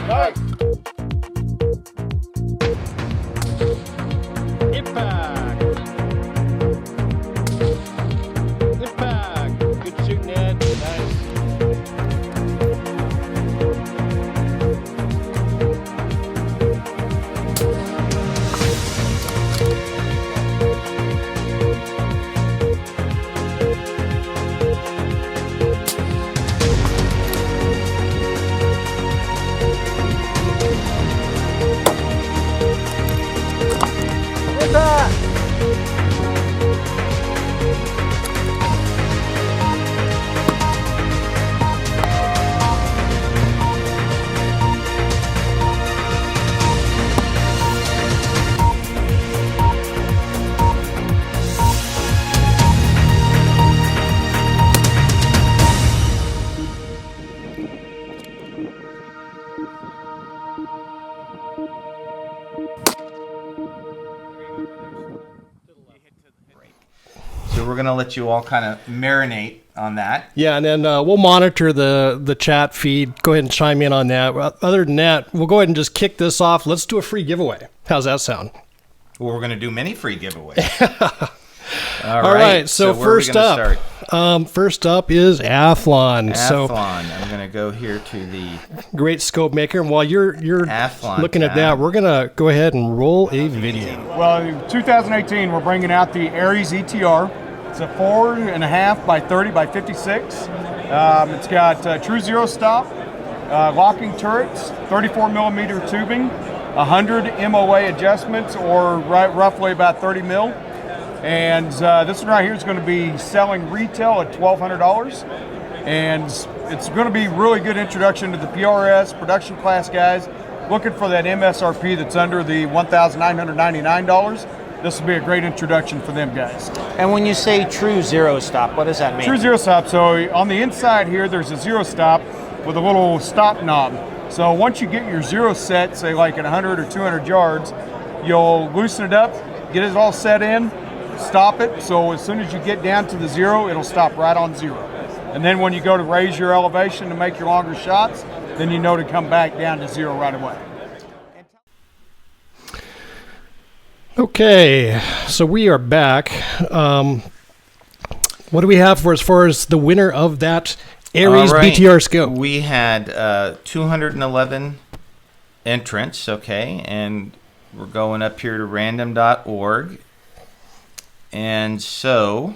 Nice. Impact. Impact. Good shooting, Ed. Nice. So we're going to let you all kind of marinate on that. Yeah, and then we'll monitor the chat feed. Go ahead and chime in on that. Other than that, we'll go ahead and just kick this off. Let's do a free giveaway. How's that sound? Well, we're going to do many free giveaways. All right. So first up is Athlon. Athlon. I'm going to go here to the great scope maker. And while you're Athlon looking at that, we're going to go ahead and roll a video. Well, in 2018, we're bringing out the Aries ETR. It's a 4.5 by 30 by 56. It's got true zero stop, locking turrets, 34 millimeter tubing, 100 MOA adjustments, or roughly about 30 mil. And this one right here is going to be selling retail at $1,200. And it's going to be really good introduction to the PRS production class guys looking for that MSRP that's under the $1,999. This will be a great introduction for them guys. And when you say true zero stop, what does that mean? True zero stop. So on the inside here, there's a zero stop with a little stop knob. So once you get your zero set, say like at 100 or 200 yards, you'll loosen it up, get it all set in, stop it. So as soon as you get down to the zero, it'll stop right on zero. And then when you go to raise your elevation to make your longer shots, then you know to come back down to zero right away. Okay, so we are back. What do we have for as far as the winner of that Aries BTR scope? We had 211 entrants, okay, and we're going up here to random.org. And so,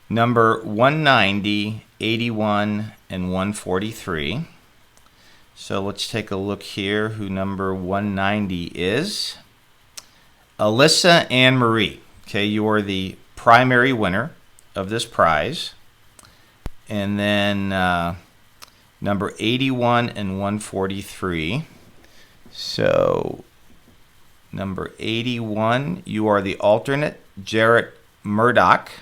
number 190, 81, and 143. So let's take a look here who number 190 is. Alyssa Ann Marie. Okay, you are the primary winner of this prize. And then number 81 and 143. So number 81, you are the alternate, Jarrett Murdoch.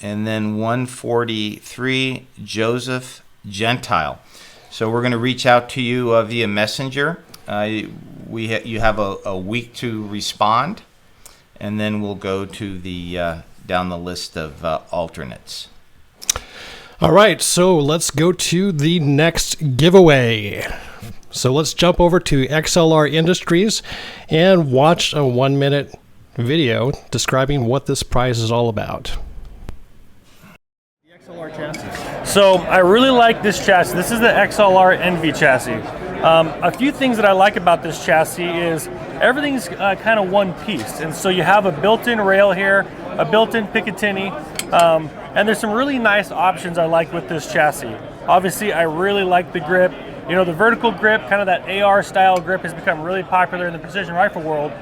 And then 143, Joseph Gentile. So we're going to reach out to you via Messenger. You have a week to respond, and then we'll go to the down the list of alternates. All right, so let's go to the next giveaway. So let's jump over to XLR Industries and watch a 1-minute video describing what this prize is all about. The XLR chassis. So I really like this chassis. This is the XLR Envy chassis. A few things that I like about this chassis is everything's kind of one piece. And so you have a built-in rail here, a built-in Picatinny, and there's some really nice options I like with this chassis. Obviously, I really like the grip. You know, the vertical grip, kind of that AR style grip, has become really popular in the precision rifle world.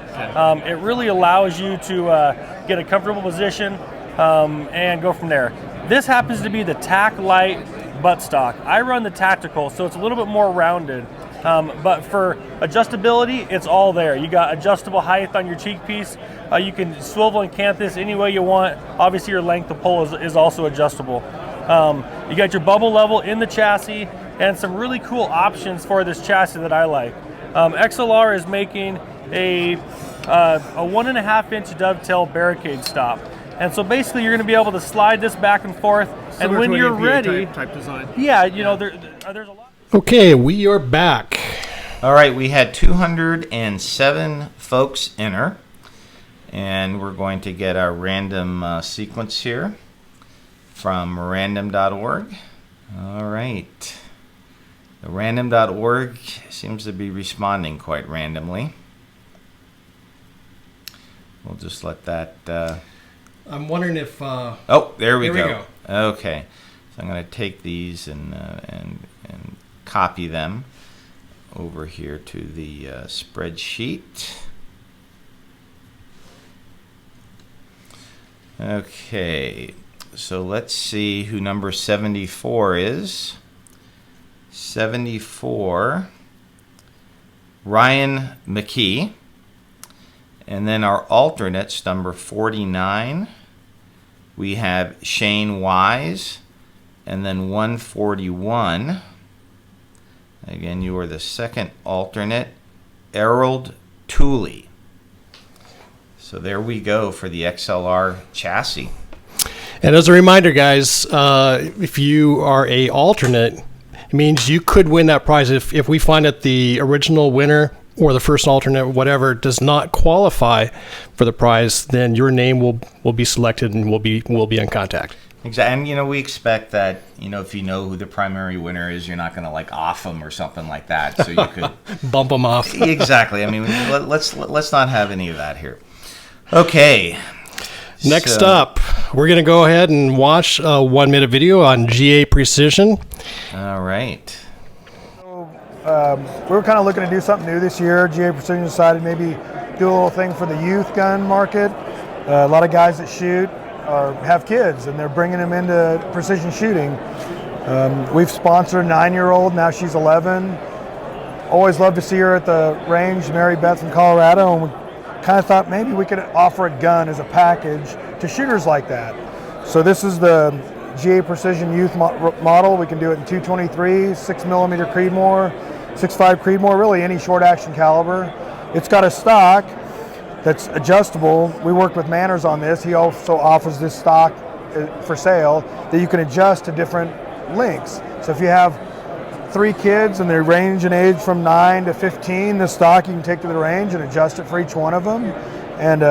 It really allows you to get a comfortable position and go from there. This happens to be the Tac Light buttstock. I run the Tactical, so it's a little bit more rounded. But for adjustability, it's all there. You got adjustable height on your cheek piece. You can swivel and cant this any way you want. Obviously, your length of pull is also adjustable. You got your bubble level in the chassis and some really cool options for this chassis that I like. XLR is making a 1.5-inch dovetail barricade stop. And so basically you're going to be able to slide this back and forth. And when you're ready, type design. yeah, you know, there's a lot. Okay, we are back. All right, we had 207 folks enter, and we're going to get our random sequence here from random.org. All right. The random.org seems to be responding quite randomly. We'll just let that... I'm wondering if... oh, there we There we go. Okay. So I'm going to take these and copy them over here to the spreadsheet. Okay. So let's see who number 74 is. 74, Ryan McKee. And then our alternates, number 49, we have Shane Wise. And then 141, again, you are the second alternate, Errol Tooley. So there we go for the XLR chassis. And as a reminder, guys, if you are a alternate, it means you could win that prize. If we find that the original winner or the first alternate, whatever, does not qualify for the prize, then your name will be selected and will be in contact. Exactly, and we expect that if you know who the primary winner is, you're not going to like off them or something like that. So you could bump them off. Exactly. I mean, let's not have any of that here. Okay. Next up, we're going to go ahead and watch a 1 minute video on GA Precision. All right. We were kind of looking to do something new this year. GA Precision decided maybe do a little thing for the youth gun market. A lot of guys that shoot have kids, and they're bringing them into precision shooting. We've sponsored a 9-year-old, now she's 11. Always love to see her at the range, Mary Beth from Colorado, and we kind of thought maybe we could offer a gun as a package to shooters like that. So this is the GA Precision Youth model. We can do it in 223, 6mm Creedmoor, 6.5 Creedmoor, really any short action caliber. It's got a stock that's adjustable. We worked with Manners on this. He also offers this stock for sale that you can adjust to different lengths. So if you have 3 kids and they range in age from 9 to 15, the stock you can take to the range and adjust it for each one of them, and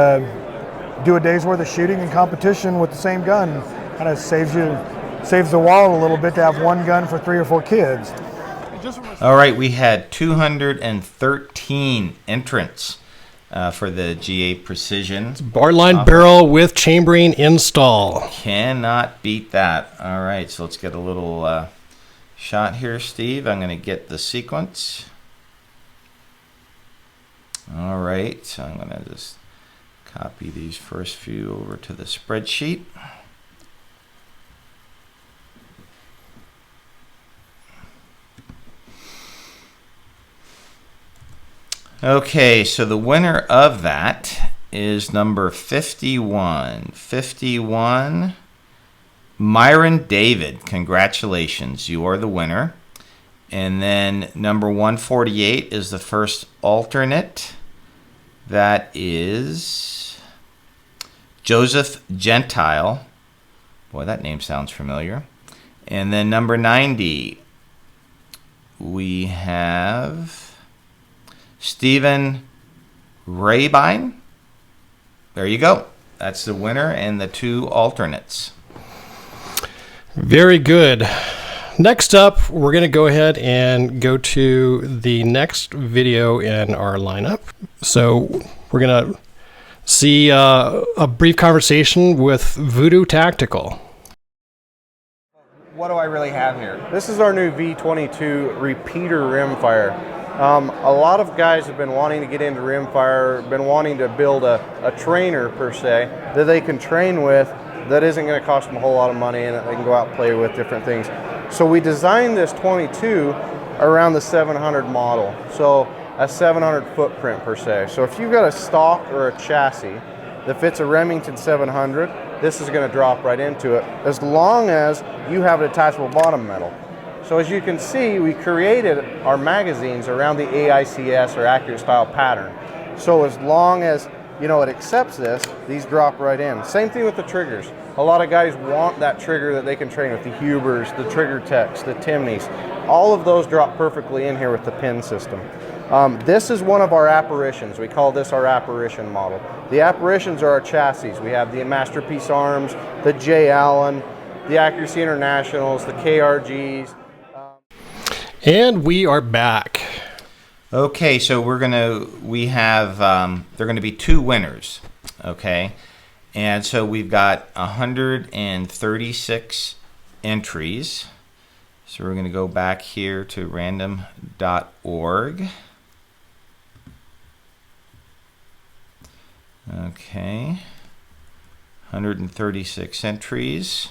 do a day's worth of shooting and competition with the same gun. Kind of saves the wallet a little bit to have one gun for 3 or 4 kids. All right, we had 213 entrants for the GA Precision. Barline barrel with chambering install. Cannot beat that. All right, so let's get a little shot here, Steve. I'm going to get the sequence. All right, so I'm going to just copy these first few over to the spreadsheet. Okay, so the winner of that is number 51. 51, Myron David. Congratulations, you are the winner. And then number 148 is the first alternate. That is Joseph Gentile. Boy, that name sounds familiar. And then number 90, we have Stephen Rabine. There you go. That's the winner and the 2 alternates. Very good. Next up, we're going to go ahead and go to the next video in our lineup. So we're going to see a brief conversation with Voodoo Tactical. What do I really have here? This is our new V22 repeater rimfire. A lot of guys have been wanting to get into rimfire, been wanting to build a trainer per se that they can train with that isn't going to cost them a whole lot of money and that they can go out and play with different things. So we designed this 22 around the 700 model, so a 700 footprint per se. So if you've got a stock or a chassis that fits a Remington 700, this is going to drop right into it as long as you have an attachable bottom metal. So as you can see, we created our magazines around the AICS or accurate style pattern. So as long as it accepts this, these drop right in. Same thing with the triggers. A lot of guys want that trigger that they can train with, the Hubers, the Trigger Techs, the Timneys. All of those drop perfectly in here with the pin system. This is one of our apparitions. We call this our apparition model. The apparitions are our chassis. We have the Masterpiece Arms, the J. Allen, the Accuracy Internationals, the KRGs. And we are back. Okay, so we have there are gonna be two winners. Okay, and so we've got 136 entries. So we're going to go back here to random.org. Okay, 136 entries.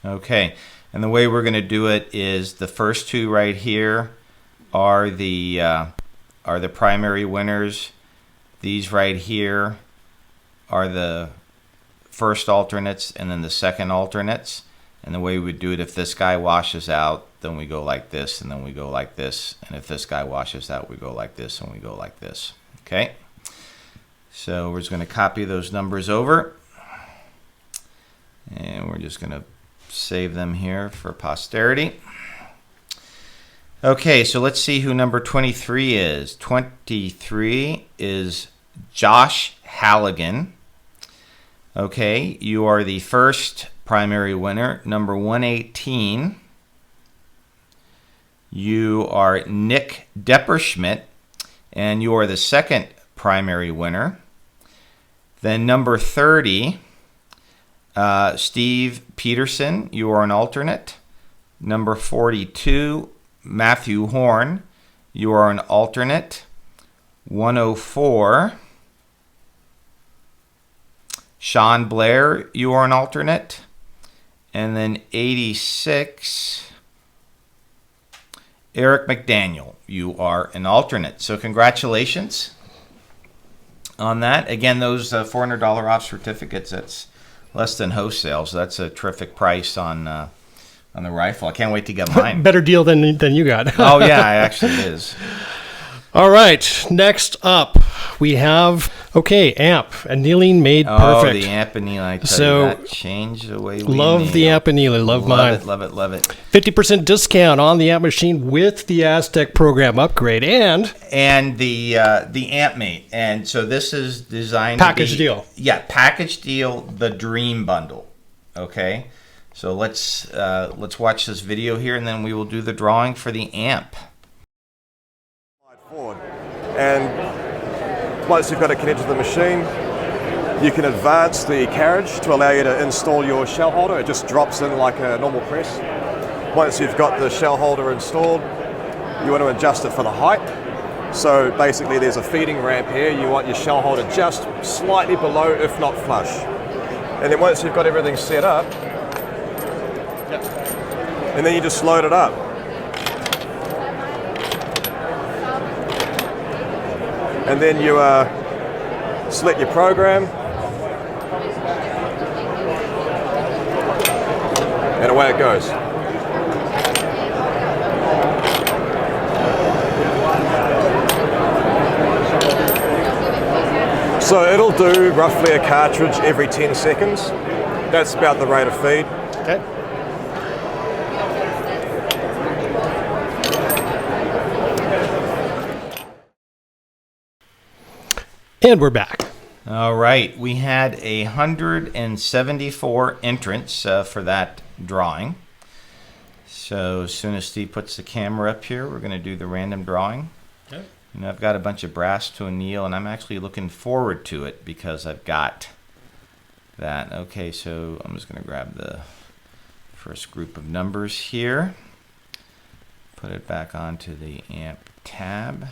Okay, and the way we're going to do it is the first two right here are the primary winners. These right here are the first alternates, and then the second alternates. And the way we would do it, if this guy washes out, then we go like this, and then we go like this. And if this guy washes out, we go like this, and we go like this. Okay? So we're just going to copy those numbers over. And we're just going to save them here for posterity. Okay, so let's see who number 23 is. 23 is Josh Halligan. Okay, you are the first primary winner. Number 118, you are Nick Depperschmidt, and you are the second primary winner. Then number 30, Steve Peterson, you are an alternate. Number 42, Matthew Horn, you are an alternate. 104, Sean Blair, you are an alternate. And then 86, Eric McDaniel, you are an alternate. So congratulations on that. Again, those $400 off certificates, that's less than wholesale. So that's a terrific price on the rifle. I can't wait to get mine. Better deal than you got. Oh, yeah, it actually is. All right, next up we have, amp, annealing made perfect. Oh, the amp annealing, I tell you, that changed the way we love the amp annealing, love mine. Love it. 50% discount on the amp machine with the Aztec program upgrade and the amp mate. And so this is designed package deal. Yeah, package deal, the dream bundle. Okay, so let's watch this video here, and then we will do the drawing for the amp. Forward. And once you've got it connected to the machine, you can advance the carriage to allow you to install your shell holder. It just drops in like a normal press. Once you've got the shell holder installed, you want to adjust it for the height. So basically there's a feeding ramp here. You want your shell holder just slightly below, if not flush. And then once you've got everything set up, and then you just load it up. And then you select your program, and away it goes. So it'll do roughly a cartridge every 10 seconds. That's about the rate of feed. Okay. And we're back. All right, we had 174 entrants for that drawing. So as soon as Steve puts the camera up here, we're going to do the random drawing. Okay. And I've got a bunch of brass to anneal, and I'm actually looking forward to it because I've got that. Okay, so I'm just going to grab the first group of numbers here. Put it back onto the amp tab.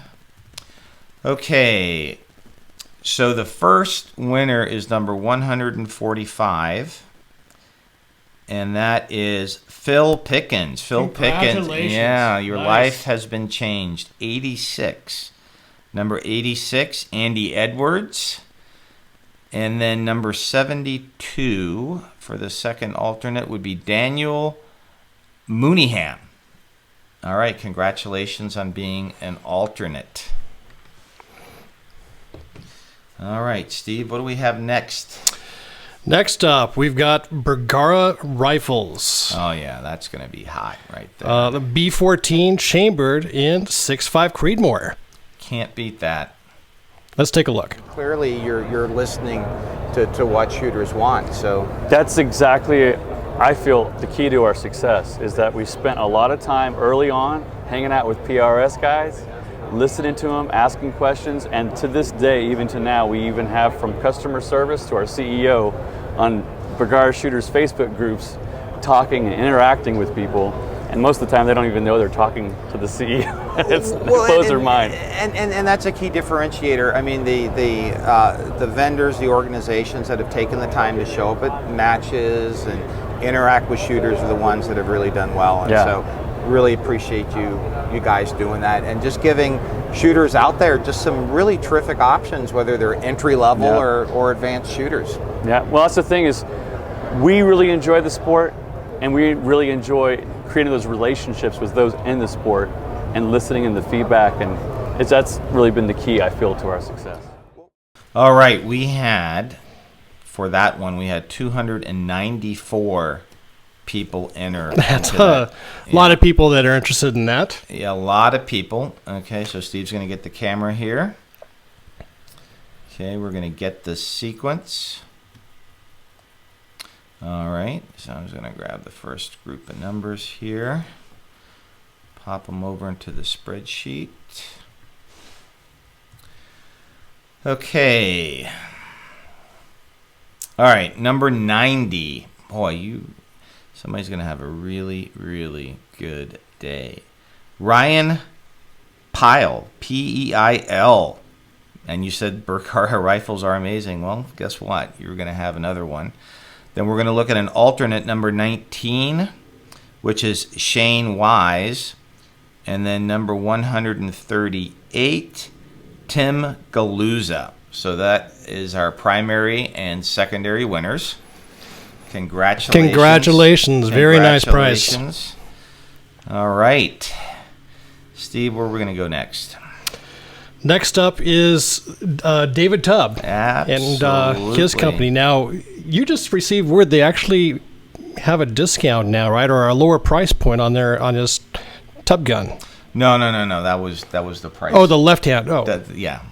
Okay. So the first winner is number 145, and that is Phil Pickens. Phil Pickens, yeah, your life has been changed. 86. Number 86, Andy Edwards. And then number 72 for the second alternate would be Daniel Mooneyham. All right, congratulations on being an alternate. All right, Steve, what do we have next? Next up, we've got Bergara rifles. Oh yeah, that's going to be hot right there. The B14 chambered in 6.5 Creedmoor. Can't beat that. Let's take a look. Clearly, you're listening to what shooters want. So That's exactly, I feel, the key to our success is that we spent a lot of time early on hanging out with PRS guys, listening to them, asking questions, and to this day, even to now, we even have from customer service to our CEO on Bergara Shooters Facebook groups talking and interacting with people. And most of the time, they don't even know they're talking to the CEO. It blows their mind. And that's a key differentiator. I mean, the vendors, the organizations that have taken the time to show up at matches and interact with shooters are the ones that have really done well. And so really appreciate you guys doing that and just giving shooters out there just some really terrific options, whether they're entry level or advanced shooters. Yeah, well, that's the thing is we really enjoy the sport and we really enjoy creating those relationships with those in the sport and listening in the feedback, and that's really been the key, I feel, to our success. All right, we had 294 people enter. That's a lot of people that are interested in that. Yeah, a lot of people. Okay, so Steve's going to get the camera here. Okay, we're going to get the sequence. All right, so I'm just going to grab the first group of numbers here, pop them over into the spreadsheet. Okay. All right, number 90. Boy, somebody's going to have a really, really good day. Ryan Pyle, P-E-I-L. And you said Bergara rifles are amazing. Well, guess what? You're going to have another one. Then we're going to look at an alternate, number 19, which is Shane Wise. And then number 138, Tim Galuza. So that is our primary and secondary winners. Congratulations. Congratulations. Very nice prize. All right. Steve, where are we going to go next? Next up is David Tubb and his company. Now, you just received word they actually have a discount now, right, or a lower price point on his Tubb gun. No. That was the price. Oh, the left hand. Oh, yeah.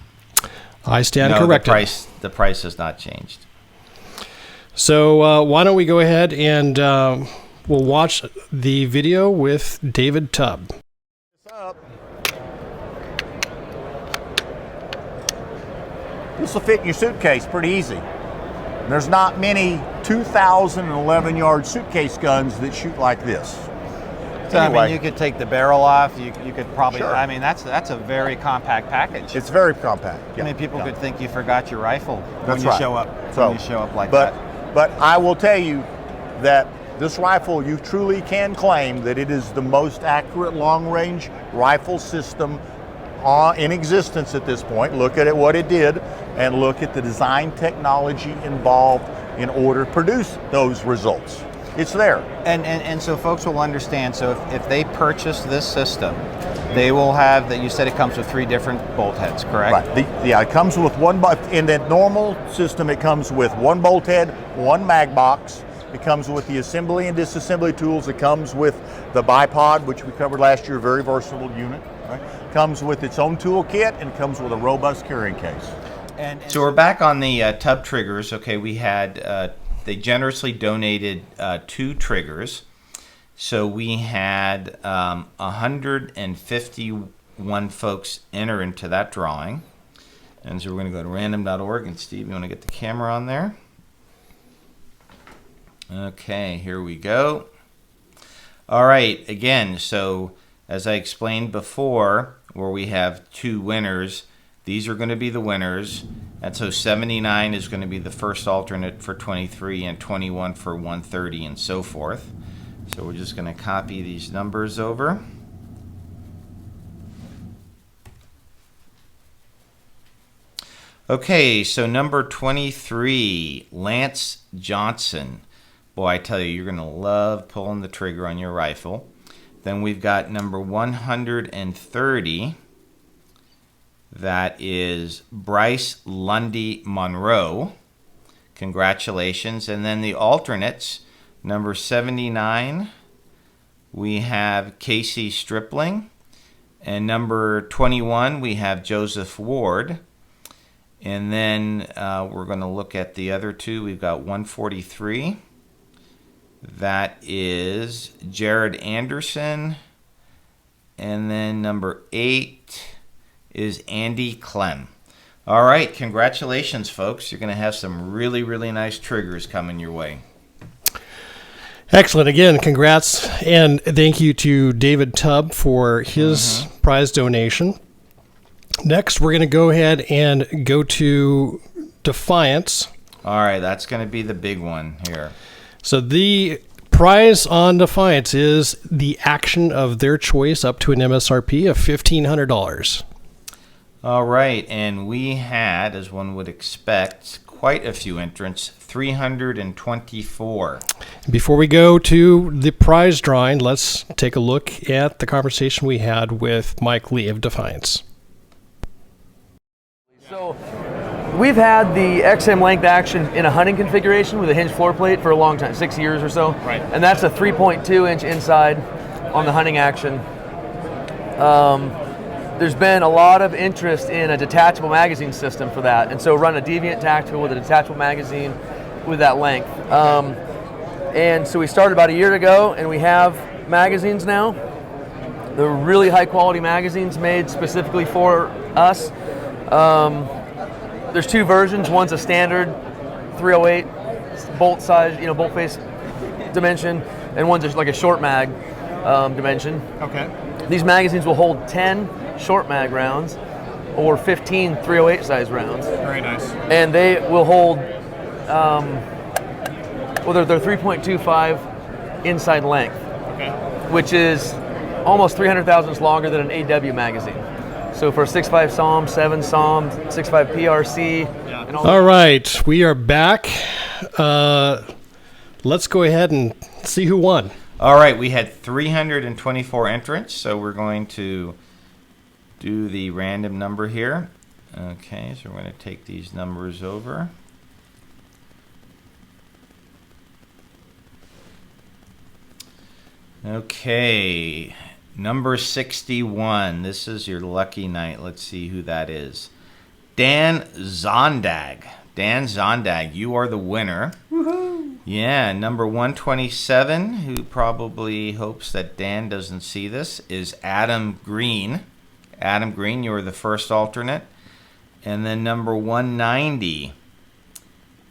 I stand corrected. The price has not changed. So why don't we go ahead and we'll watch the video with David Tubb. This will fit in your suitcase pretty easy. There's not many 2011 yard suitcase guns that shoot like this. So, anyway, I mean, you could take the barrel off. You could probably. Sure. I mean, that's a very compact package. It's very compact. Yeah. I mean, people could think you forgot your rifle when you show up. When you show up like that. But I will tell you that this rifle, you truly can claim that it is the most accurate long-range rifle system in existence at this point. Look at what it did, and look at the design technology involved in order to produce those results. It's there. And so folks will understand, so if they purchase this system, they will have, that you said it comes with 3 different bolt heads, correct? Right. It comes with one, in that normal system, it comes with 1 bolt head, 1 mag box. It comes with the assembly and disassembly tools. It comes with the bipod, which we covered last year, very versatile unit. Right? Comes with its own toolkit and comes with a robust carrying case. So we're back on the Tubb triggers. Okay, we had, they generously donated 2 triggers. So we had 151 folks enter into that drawing. And so we're going to go to random.org. And Steve, you want to get the camera on there? Okay, here we go. All right, again, so as I explained before, where we have 2 winners, these are going to be the winners. And so 79 is going to be the first alternate for 23 and 21 for 130 and so forth. So we're just going to copy these numbers over. Okay, so number 23, Lance Johnson. Boy, I tell you, you're going to love pulling the trigger on your rifle. Then we've got number 130. That is Bryce Lundy Monroe. Congratulations. And then the alternates, number 79, we have Casey Stripling. And number 21, we have Joseph Ward. And then we're going to look at the other two. We've got 143. That is Jared Anderson. And then number 8 is Andy Clem. All right, congratulations, folks. You're going to have some really, really nice triggers coming your way. Excellent. Again, congrats, and thank you to David Tubb for his prize donation. Next, we're going to go ahead and go to Defiance. All right, that's going to be the big one here. So the prize on Defiance is the action of their choice up to an MSRP of $1,500. All right, and we had, as one would expect, quite a few entrants, 324. Before we go to the prize drawing, let's take a look at the conversation we had with Mike Lee of Defiance. So we've had the XM length action in a hunting configuration with a hinged floor plate for a long time, 6 years or so. Right. And that's a 3.2 inch inside on the hunting action. There's been a lot of interest in a detachable magazine system for that, and so run a Defiance Tactical with a detachable magazine with that length. And so we started about a year ago, and we have magazines now. They're really high quality magazines made specifically for us. There's two versions. One's a standard 308 bolt size, bolt face dimension, and one's just like a short mag dimension. Okay. These magazines will hold 10 short mag rounds or 15 308 size rounds. Very nice. And they will hold, they're 3.25 inside length, which is almost 300 thousandths longer than an AW magazine. So for 6.5 SAUM, 7 SAUM, 6.5 PRC. Yeah. And all right, we are back. Let's go ahead and see who won. All right, we had 324 entrants, so we're going to do the random number here. Okay, so we're going to take these numbers over. Okay, number 61. This is your lucky night. Let's see who that is. Dan Zondag. Dan Zondag, you are the winner. Woohoo! Yeah, number 127, who probably hopes that Dan doesn't see this, is Adam Green. Adam Green, you are the first alternate. And then number 190,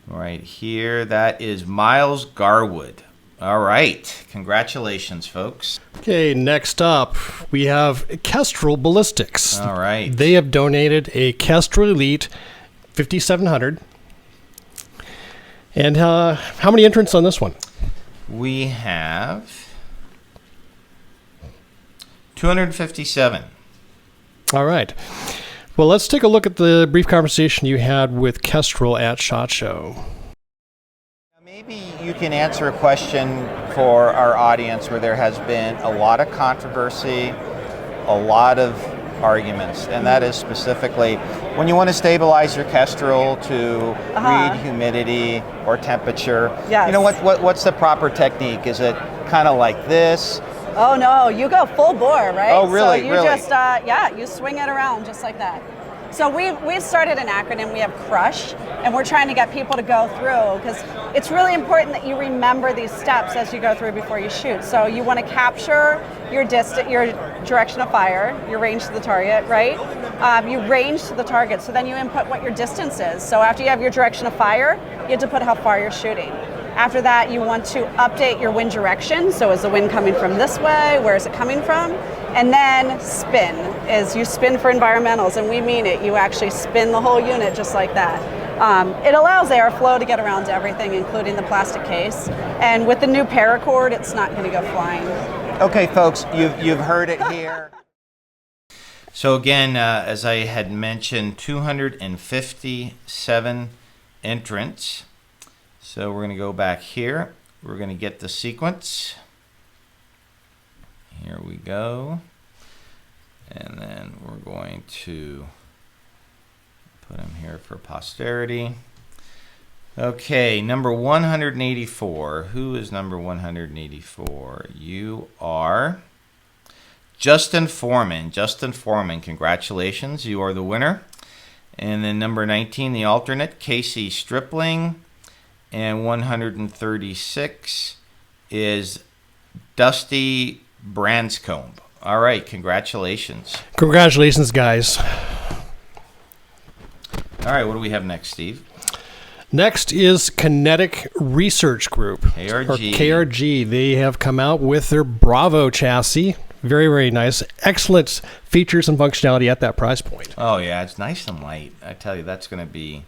right here, that is Miles Garwood. All right, congratulations, folks. Okay, next up, we have Kestrel Ballistics. All right. They have donated a Kestrel Elite 5700. And how many entrants on this one? We have 257. All right. Well, let's take a look at the brief conversation you had with Kestrel at SHOT Show. Maybe you can answer a question for our audience where there has been a lot of controversy, a lot of arguments, and that is specifically when you want to stabilize your Kestrel to read humidity or temperature. Yes. You know what's the proper technique? Is it kind of like this? Oh no, you go full bore, right? Oh really? So you just you swing it around just like that. So we've started an acronym. We have CRUSH, and we're trying to get people to go through because it's really important that you remember these steps as you go through before you shoot. So you want to capture your distance, your direction of fire, your range to the target, right? You range to the target, so then you input what your distance is. So after you have your direction of fire, you have to put how far you're shooting. After that, you want to update your wind direction. So is the wind coming from this way? Where is it coming from? And then spin, is you spin for environmentals, and we mean it. You actually spin the whole unit just like that. It allows airflow to get around to everything, including the plastic case. And with the new paracord, it's not going to go flying. Okay, folks, you've heard it here. So again, as I had mentioned, 257 entrants. So we're going to go back here. We're going to get the sequence. Here we go. And then we're going to put them here for posterity. Okay, number 184. Who is number 184? You are Justin Foreman. Justin Foreman, congratulations. You are the winner. And then number 19, the alternate, Casey Stripling. And 136 is Dusty Branscombe. All right, congratulations. Congratulations, guys. All right, what do we have next, Steve? Next is Kinetic Research Group, KRG. or KRG. They have come out with their Bravo chassis. Very, very nice. Excellent features and functionality at that price point. Oh yeah, it's nice and light. I tell you, that's going to be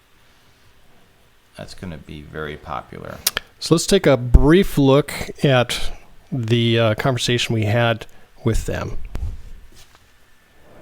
very popular. So let's take a brief look at the conversation we had with them.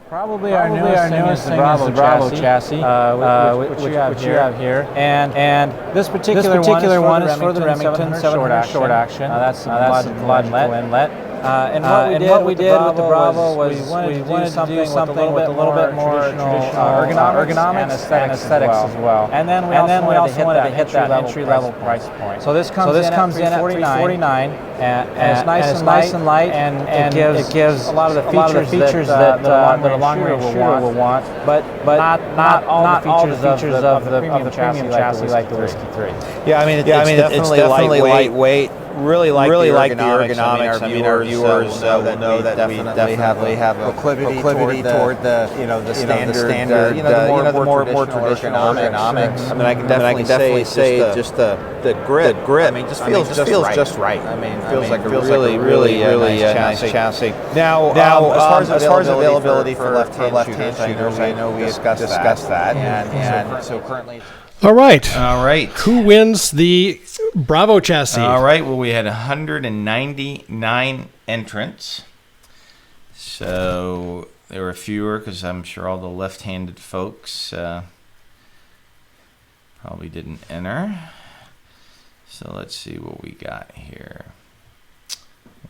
Probably our newest thing is the Bravo chassis, which you have here. And this particular one is for the Remington 700 short action. That's the logical inlet. And what we did with the Bravo was we wanted to do something with a little bit more traditional ergonomics and aesthetics as well. And then we also wanted to hit that entry-level price point. So this comes in at $349, and it's nice and light, and it gives a lot of the features that a long-range shooter will want, but not all the features of the premium chassis like the Whiskey 3. Yeah, I mean, it's definitely lightweight. Really like the ergonomics. I mean, our viewers will know that we definitely have a proclivity toward the standard, the more traditional ergonomics. I mean, I can definitely say just the grip. I mean, just feels just right. I mean, it feels like a really nice chassis. Now, as far as availability for left-hand shooters, I know we discussed that, and so currently. All right. Who wins the Bravo chassis? All right. Well, we had 199 entrants. So there were fewer because I'm sure all the left-handed folks probably didn't enter. So let's see what we got here.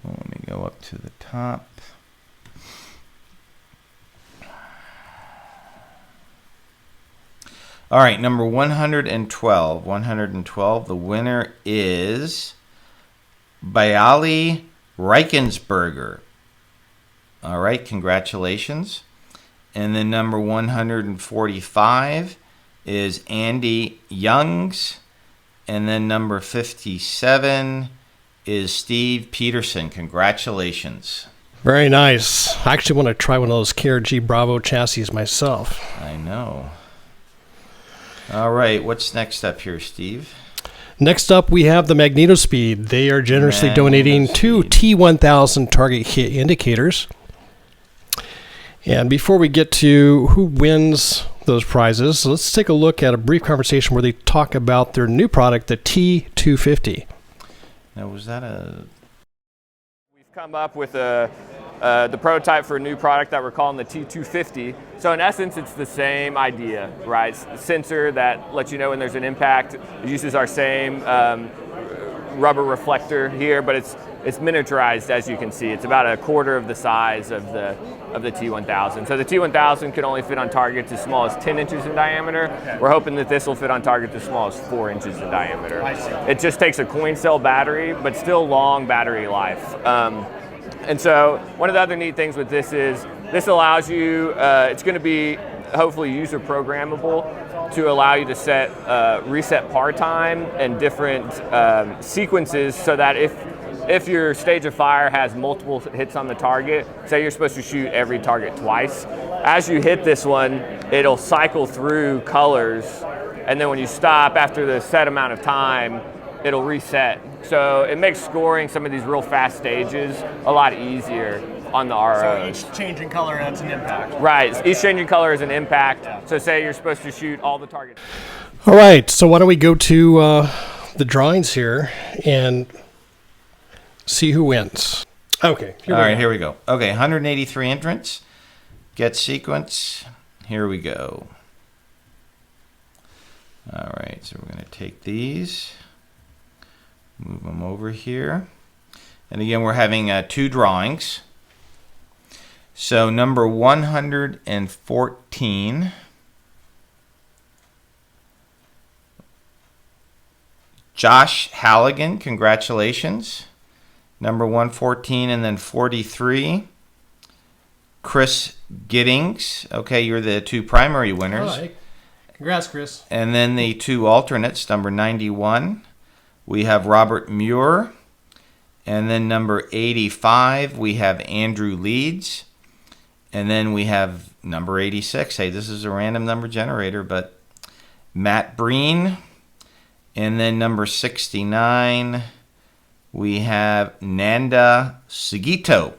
Let me go up to the top. All right, number 112. 112, the winner is Bayali Reichensberger. All right, congratulations. And then number 145 is Andy Youngs. And then number 57 is Steve Peterson. Congratulations. Very nice. I actually want to try one of those KRG Bravo chassis myself. I know. All right, what's next up here, Steve? Next up, we have the MagnetoSpeed. They are generously donating 2 T1000 target hit indicators. And before we get to who wins those prizes, let's take a look at a brief conversation where they talk about their new product, the T250. Now, was that a... We've come up with the prototype for a new product that we're calling the T250. So in essence, it's the same idea, right? It's a sensor that lets you know when there's an impact. It uses our same rubber reflector here, but it's miniaturized, as you can see. It's about a quarter of the size of the T1000. So the T1000 can only fit on targets as small as 10 inches in diameter. Okay. We're hoping that this will fit on targets as small as 4 inches in diameter. I see. It just takes a coin cell battery, but still long battery life. And so one of the other neat things with this is this allows you, it's going to be hopefully user programmable to allow you to set reset par time and different sequences so that if your stage of fire has multiple hits on the target, say you're supposed to shoot every target twice, as you hit this one, it'll cycle through colors, and then when you stop after the set amount of time, it'll reset. So it makes scoring some of these real fast stages a lot easier on the ROs. So each changing color adds an impact. Right, each changing color is an impact. Yeah. So say you're supposed to shoot all the targets. All right, so why don't we go to the drawings here and see who wins. Okay. Here we go. Okay, 183 entrants. Get sequence. Here we go. All right, so we're going to take these, move them over here. And again, we're having 2 drawings. So number 114 Josh Halligan, congratulations. Number 114 and then 43. Chris Giddings. Okay, you're the 2 primary winners. All right. Congrats, Chris. And then the 2 alternates, number 91. We have Robert Muir. And then number 85, we have Andrew Leeds. And then we have number 86. Hey, this is a random number generator, but Matt Breen. And then number 69, we have Nanda Sugito.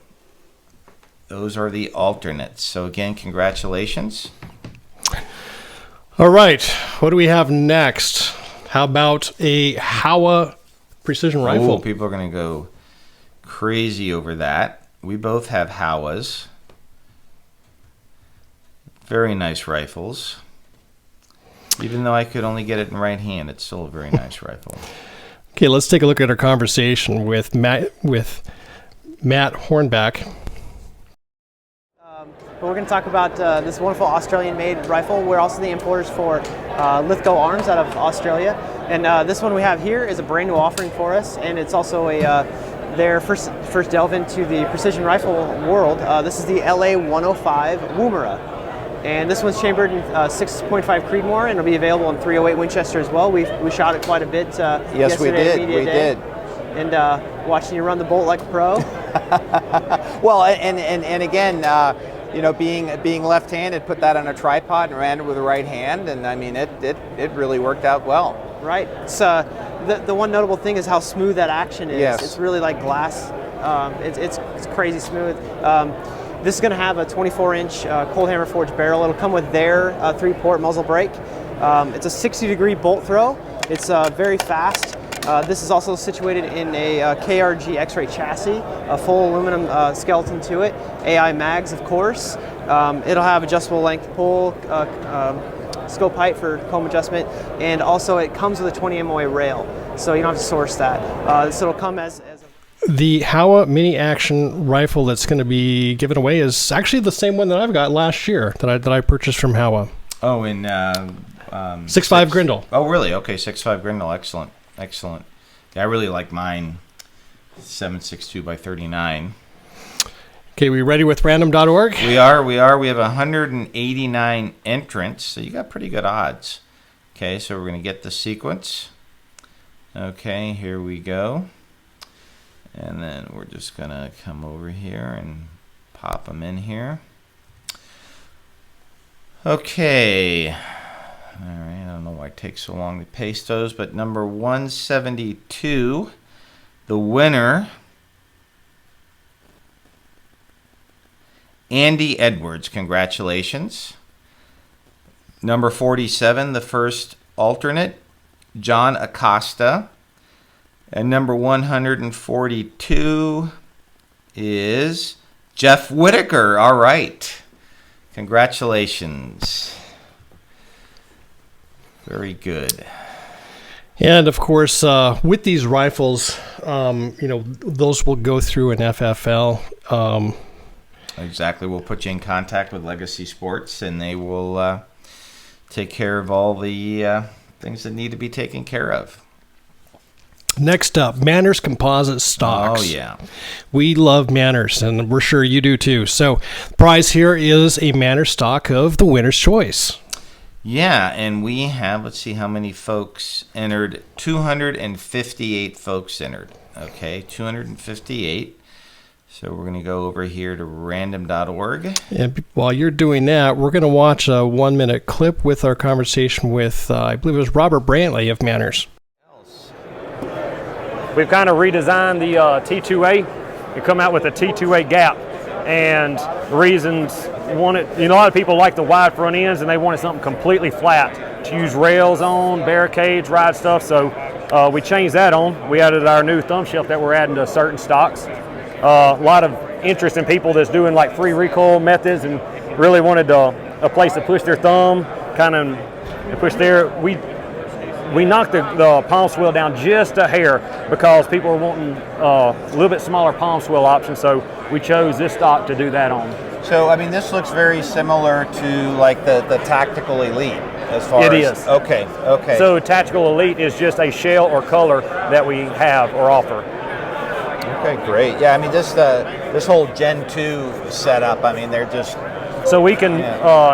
Those are the alternates. So again, congratulations. All right, what do we have next? How about a Howa precision rifle? Oh, people are going to go crazy over that. We both have Howas. Very nice rifles. Even though I could only get it in right hand, it's still a very nice rifle. Okay, let's take a look at our conversation with Matt Hornback. But we're going to talk about this wonderful Australian-made rifle. We're also the importers for Lithgow Arms out of Australia. And this one we have here is a brand new offering for us, and it's also their first delve into the precision rifle world. This is the LA 105 Woomera. And this one's chambered in 6.5 Creedmoor, and it'll be available in 308 Winchester as well. We shot it quite a bit yes, we did. We did. And watching you run the bolt like a pro. Well, and again, you know, being left-handed, put that on a tripod and ran it with the right hand, and I mean, it really worked out well. Right. It's, the one notable thing is how smooth that action is. Yes. It's really like glass. It's crazy smooth. This is going to have a 24-inch cold hammer forged barrel. It'll come with their 3-port muzzle brake. It's a 60-degree bolt throw. It's very fast. This is also situated in a KRG X-ray chassis, a full aluminum skeleton to it, AI mags, of course. It'll have adjustable length pull, scope height for comb adjustment, and also it comes with a 20 MOA rail, so you don't have to source that. So it'll come as The Howa mini action rifle that's going to be given away is actually the same one that I've got last year that I purchased from Howa. Oh, in 6.5 Grindle. Oh, really? Okay, 6.5 Grindle. Excellent. Excellent. Yeah, I really like mine 7.62 by 39. Okay, we ready with random.org? We are. We have 189 entrants, so you got pretty good odds. Okay, so we're going to get the sequence. Okay, here we go. And then we're just going to come over here and pop them in here. Okay. All right, I don't know why it takes so long to paste those, but number 172, the winner, Andy Edwards, congratulations. Number 47, the first alternate, John Acosta. And number 142 is Jeff Whitaker. All right. Congratulations. Very good. And of course, with these rifles, you know, those will go through an FFL. Exactly. We'll put you in contact with Legacy Sports, and they will take care of all the things that need to be taken care of. Next up, Manners Composite Stocks. Oh, yeah. We love Manners, and we're sure you do too. So, prize here is a Manners stock of the winner's choice. Yeah, and we have, let's see how many folks entered. 258 folks entered. Okay, 258. So we're going to go over here to random.org. And while you're doing that, we're going to watch a 1-minute clip with our conversation with, I believe it was Robert Brantley of Manners. We've kind of redesigned the T2A. We come out with a T2A gap, and reasons want it. You know, a lot of people like the wide front ends, and they wanted something completely flat to use rails on, barricades, ride stuff. So we changed that on. We added our new thumb shelf that we're adding to certain stocks. A lot of interest in people that's doing like free recoil methods and really wanted a place to push their thumb, kind of push their. We knocked the palm swell down just a hair because people were wanting a little bit smaller palm swell option, so we chose this stock to do that on. So, I mean, this looks very similar to like the Tactical Elite. as far It as? is. Okay, okay. So Tactical Elite is just a shell or color that we have or offer. Okay, great. Yeah, I mean, this whole Gen 2 setup, I mean, they're just... So we can,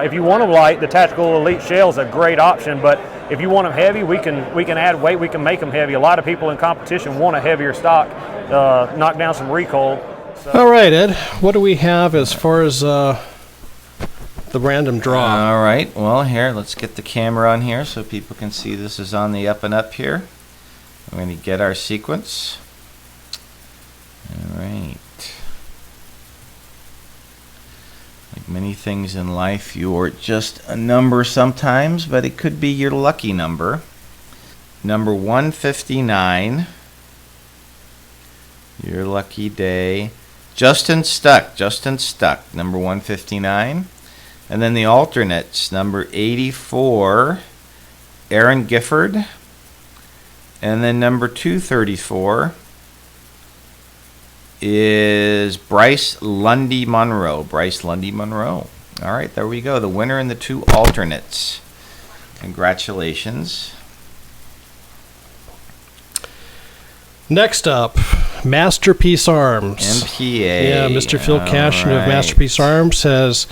if you want them light, the Tactical Elite shell is a great option, but if you want them heavy, we can add weight, we can make them heavy. A lot of people in competition want a heavier stock, knock down some recoil. So. All right, Ed, what do we have as far as the random draw? All right, well, here, let's get the camera on here so people can see this is on the up and up here. We're going to get our sequence. All right. Like many things in life, you're just a number sometimes, but it could be your lucky number. Number 159. Your lucky day. Justin Stuck, number 159. And then the alternates, number 84, Aaron Gifford. And then number 234 is Bryce Lundy Monroe. All right, there we go. The winner and the two alternates. Congratulations. Next up, Masterpiece Arms. MPA. Yeah, Mr. Phil Cashin right. of Masterpiece Arms has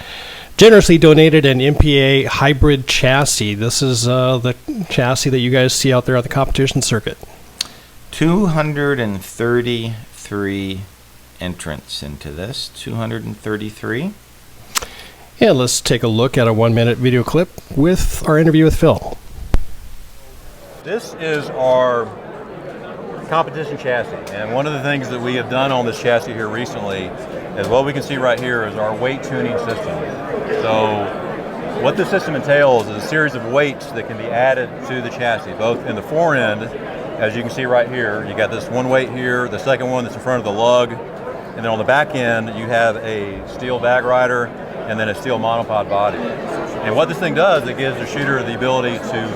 generously donated an MPA hybrid chassis. This is the chassis that you guys see out there on the competition circuit. 233 entrants into this. 233. And let's take a look at a 1-minute video clip with our interview with Phil. This is our competition chassis, and one of the things that we have done on this chassis here recently is what we can see right here is our weight tuning system. So what this system entails is a series of weights that can be added to the chassis, both in the fore end, as you can see right here. You got this one weight here, the second one that's in front of the lug, and then on the back end you have a steel bag rider and then a steel monopod body. And what this thing does, it gives the shooter the ability to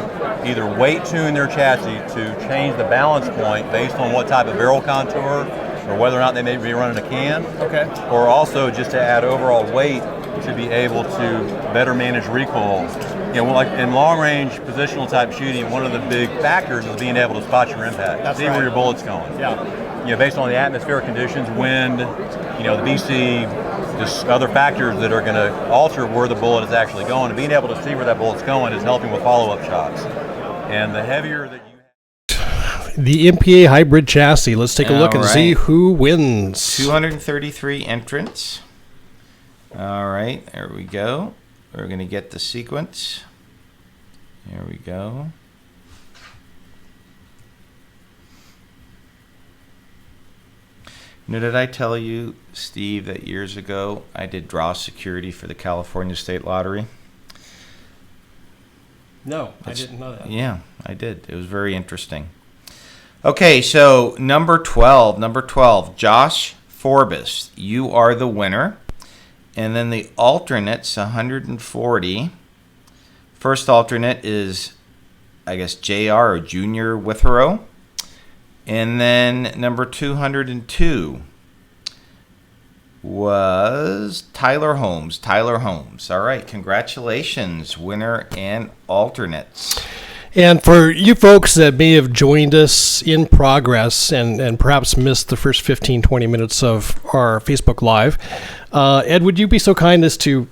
either weight tune their chassis to change the balance point based on what type of barrel contour or whether or not they may be running a can. Okay. Or also just to add overall weight to be able to better manage recoil. You know, like in long range positional type shooting, one of the big factors is being able to spot your impact. That's see right. where your bullet's going. Yeah. You know, based on the atmospheric conditions, wind, you know, the BC, just other factors that are going to alter where the bullet is actually going. And being able to see where that bullet's going is helping with follow-up shots. And the heavier that you The MPA hybrid chassis. Let's take a look and see who wins. 233 entrants. All right, there we go. We're going to get the sequence. There we go. Did I tell you, Steve, that years ago I did draw security for the California State Lottery? No, I didn't know that. Yeah, I did. It was very interesting. Okay, so number 12, Josh Forbes, you are the winner. And then the alternates, 140. First alternate is, I guess, JR or Junior Withrow. And then number 202 was Tyler Holmes. All right, congratulations, winner and alternates. And for you folks that may have joined us in progress and perhaps missed the first 15, 20 minutes of our Facebook Live, Ed, would you be so kind as to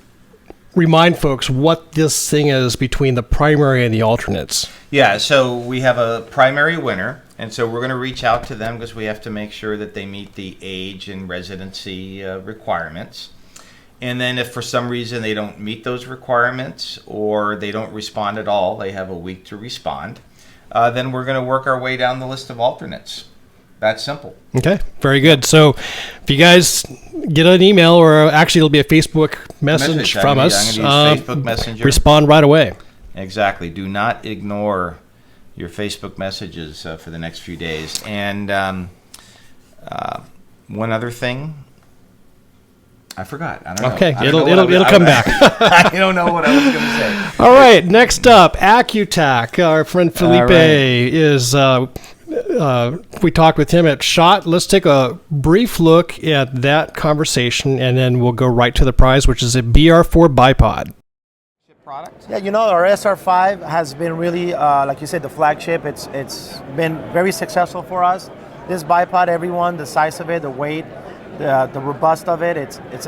remind folks what this thing is between the primary and the alternates? Yeah, so we have a primary winner, and so we're going to reach out to them because we have to make sure that they meet the age and residency requirements. And then if for some reason they don't meet those requirements or they don't respond at all, they have a week to respond, then we're going to work our way down the list of alternates. That's simple. Okay, very good. So if you guys get an email, or actually it'll be a Facebook message from us, I'm going to use Facebook Messenger. Respond right away. Exactly. Do not ignore your Facebook messages for the next few days. And one other thing. I forgot. I don't know. Okay, it'll come back. I don't know what I was going to say. All right, next up, Accu-Tac. Our friend Felipe is. We talked with him at SHOT. Let's take a brief look at that conversation, and then we'll go right to the prize, which is a BR4 bipod. product? Yeah, you know, our SR5 has been really, like you said, the flagship. It's been very successful for us. This bipod, everyone, the size of it, the weight, the robust of it, it's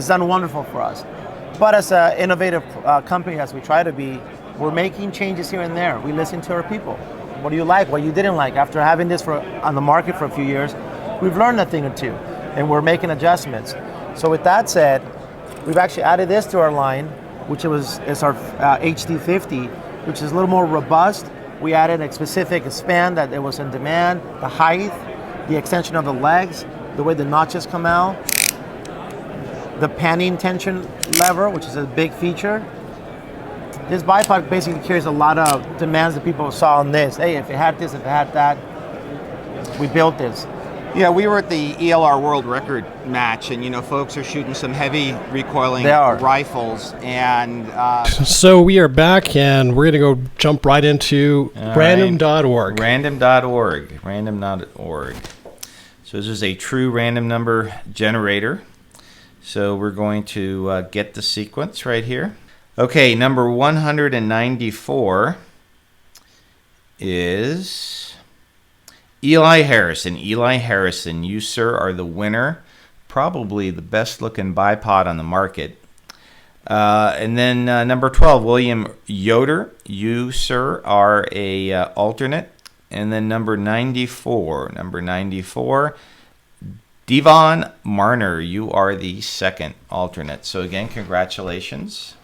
done wonderful for us. But as an innovative company, as we try to be, we're making changes here and there. We listen to our people. What do you like? What you didn't like? After having this on the market for a few years, we've learned a thing or two, and we're making adjustments. So with that said, we've actually added this to our line, which is our HD50, which is a little more robust. We added a specific span that it was in demand, the height, the extension of the legs, the way the notches come out, the panning tension lever, which is a big feature. This bipod basically carries a lot of demands that people saw on this. Hey, if it had this, if it had that, we built this. Yeah, we were at the ELR World Record match, and folks are shooting some heavy recoiling rifles. And so we are back, and we're going to go jump right into random.org. Random.org. So this is a true random number generator. So we're going to get the sequence right here. Okay, number 194 is Eli Harrison. Eli Harrison, you, sir, are the winner. Probably the best looking bipod on the market. And then number 12, William Yoder. You, sir, are a alternate. And then number 94, Devon Marner. You are the second alternate. So again, congratulations.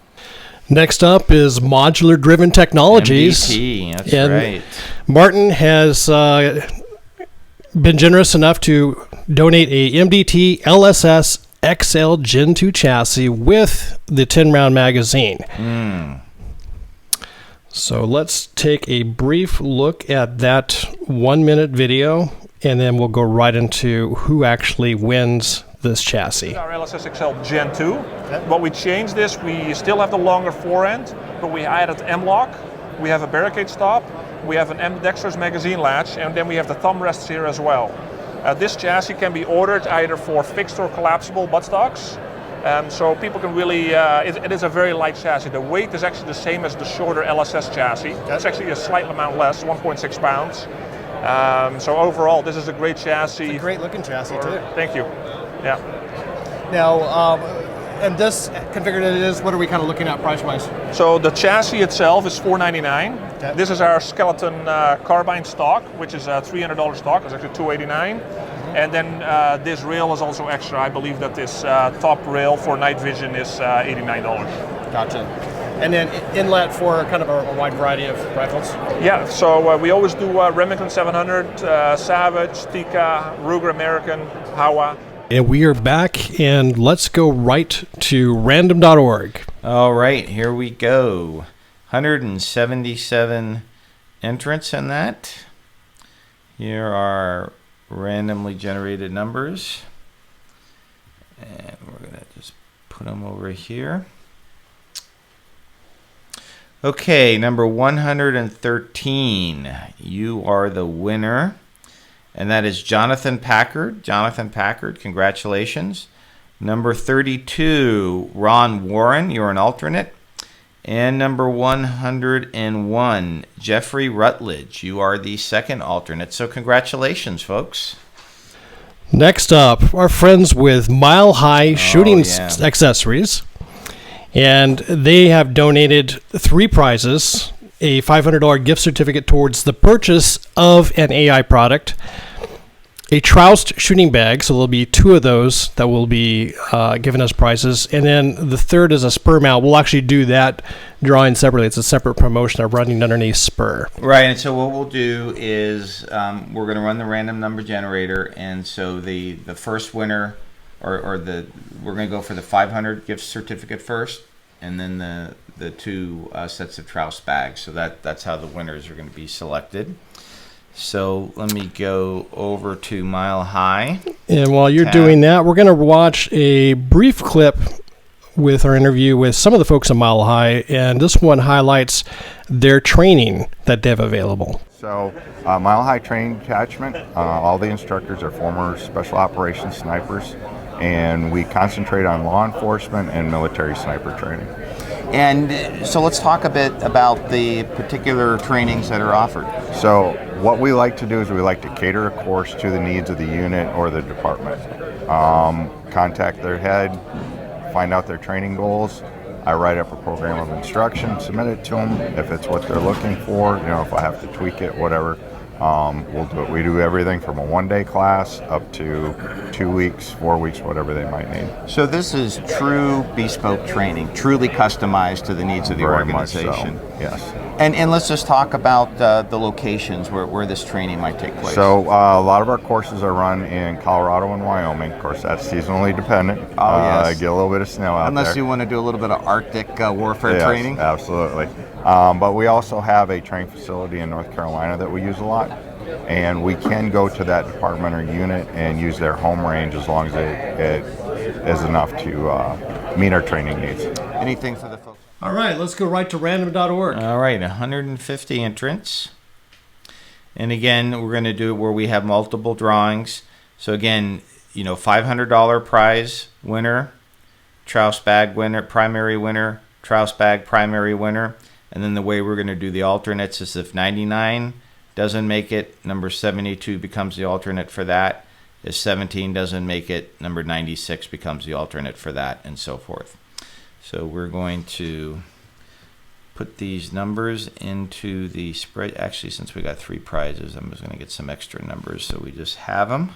Next up is Modular Driven Technologies. MDT, that's and right. Martin has been generous enough to donate a MDT LSS XL Gen 2 chassis with the 10-round magazine. So let's take a brief look at that 1-minute video, and then we'll go right into who actually wins this chassis. Our LSS XL Gen 2. What we changed is we still have the longer forend, but we added M-lock. We have a barricade stop. We have an ambidextrous magazine latch, and then we have the thumb rests here as well. This chassis can be ordered either for fixed or collapsible buttstocks. So people can really, it is a very light chassis. The weight is actually the same as the shorter LSS chassis. It's actually a slight amount less, 1.6 pounds. So overall, this is a great chassis. It's a great looking chassis too. Thank you. Yeah. Now, and this configured it is, what are we kind of looking at price-wise? So the chassis itself is $499. Okay. This is our skeleton carbine stock, which is a $300 stock. It's actually $289. And then this rail is also extra. I believe that this top rail for night vision is $89. Gotcha. And then inlet for kind of a wide variety of rifles? Yeah, so we always do Remington 700, Savage, Tikka, Ruger American, Howa. And we are back, and let's go right to random.org. All right, here we go. 177 entrants in that. Here are randomly generated numbers. And we're going to just put them over here. Okay, number 113. You are the winner. And that is Jonathan Packard. Jonathan Packard, congratulations. Number 32, Ron Warren, you're an alternate. And number 101, Jeffrey Rutledge, you are the second alternate. So congratulations, folks. Next up, our friends with Mile High Shooting Accessories. And they have donated 3 prizes. A $500 gift certificate towards the purchase of an AI product, a Troust shooting bag, so there'll be 2 of those that will be given as prizes, and then the third is a Spuhr mount. We'll actually do that drawing separately. It's a separate promotion of running underneath Spuhr. Right, and so what we'll do is we're going to run the random number generator, and so the first winner, we're going to go for the 500 gift certificate first, and then the 2 sets of Troust bags. So that's how the winners are going to be selected. So let me go over to Mile High. And while you're doing that, we're going to watch a brief clip with our interview with some of the folks at Mile High, and this one highlights their training that they have available. So Mile High training detachment, all the instructors are former special operations snipers, and we concentrate on law enforcement and military sniper training. And so let's talk a bit about the particular trainings that are offered. So what we like to do is we like to cater a course to the needs of the unit or the department. Contact their head, find out their training goals. I write up a program of instruction, submit it to them. If it's what they're looking for, you know, if I have to tweak it, whatever, we'll do it. We do everything from a one-day class up to 2 weeks, 4 weeks, whatever they might need. So this is true bespoke training, truly customized to the needs of the Very much organization. so, yes. And let's just talk about the locations where this training might take place. So a lot of our courses are run in Colorado and Wyoming. Of course, that's seasonally dependent. Oh, yes. Get a little bit of snow out Unless there. you want to do a little bit of Arctic warfare training. Absolutely. But we also have a training facility in North Carolina that we use a lot. And we can go to that department or unit and use their home range as long as it is enough to meet our training needs. Anything for the folks? All right, let's go right to random.org. All right, 150 entrants. And again, we're going to do it where we have multiple drawings. So again, you know, $500 prize winner, Trouse bag winner, primary winner, Trouse bag primary winner. And then the way we're going to do the alternates is if 99 doesn't make it, number 72 becomes the alternate for that. If 17 doesn't make it, number 96 becomes the alternate for that, and so forth. So we're going to put these numbers into the spread. Actually, since we got 3 prizes, I'm just going to get some extra numbers so we just have them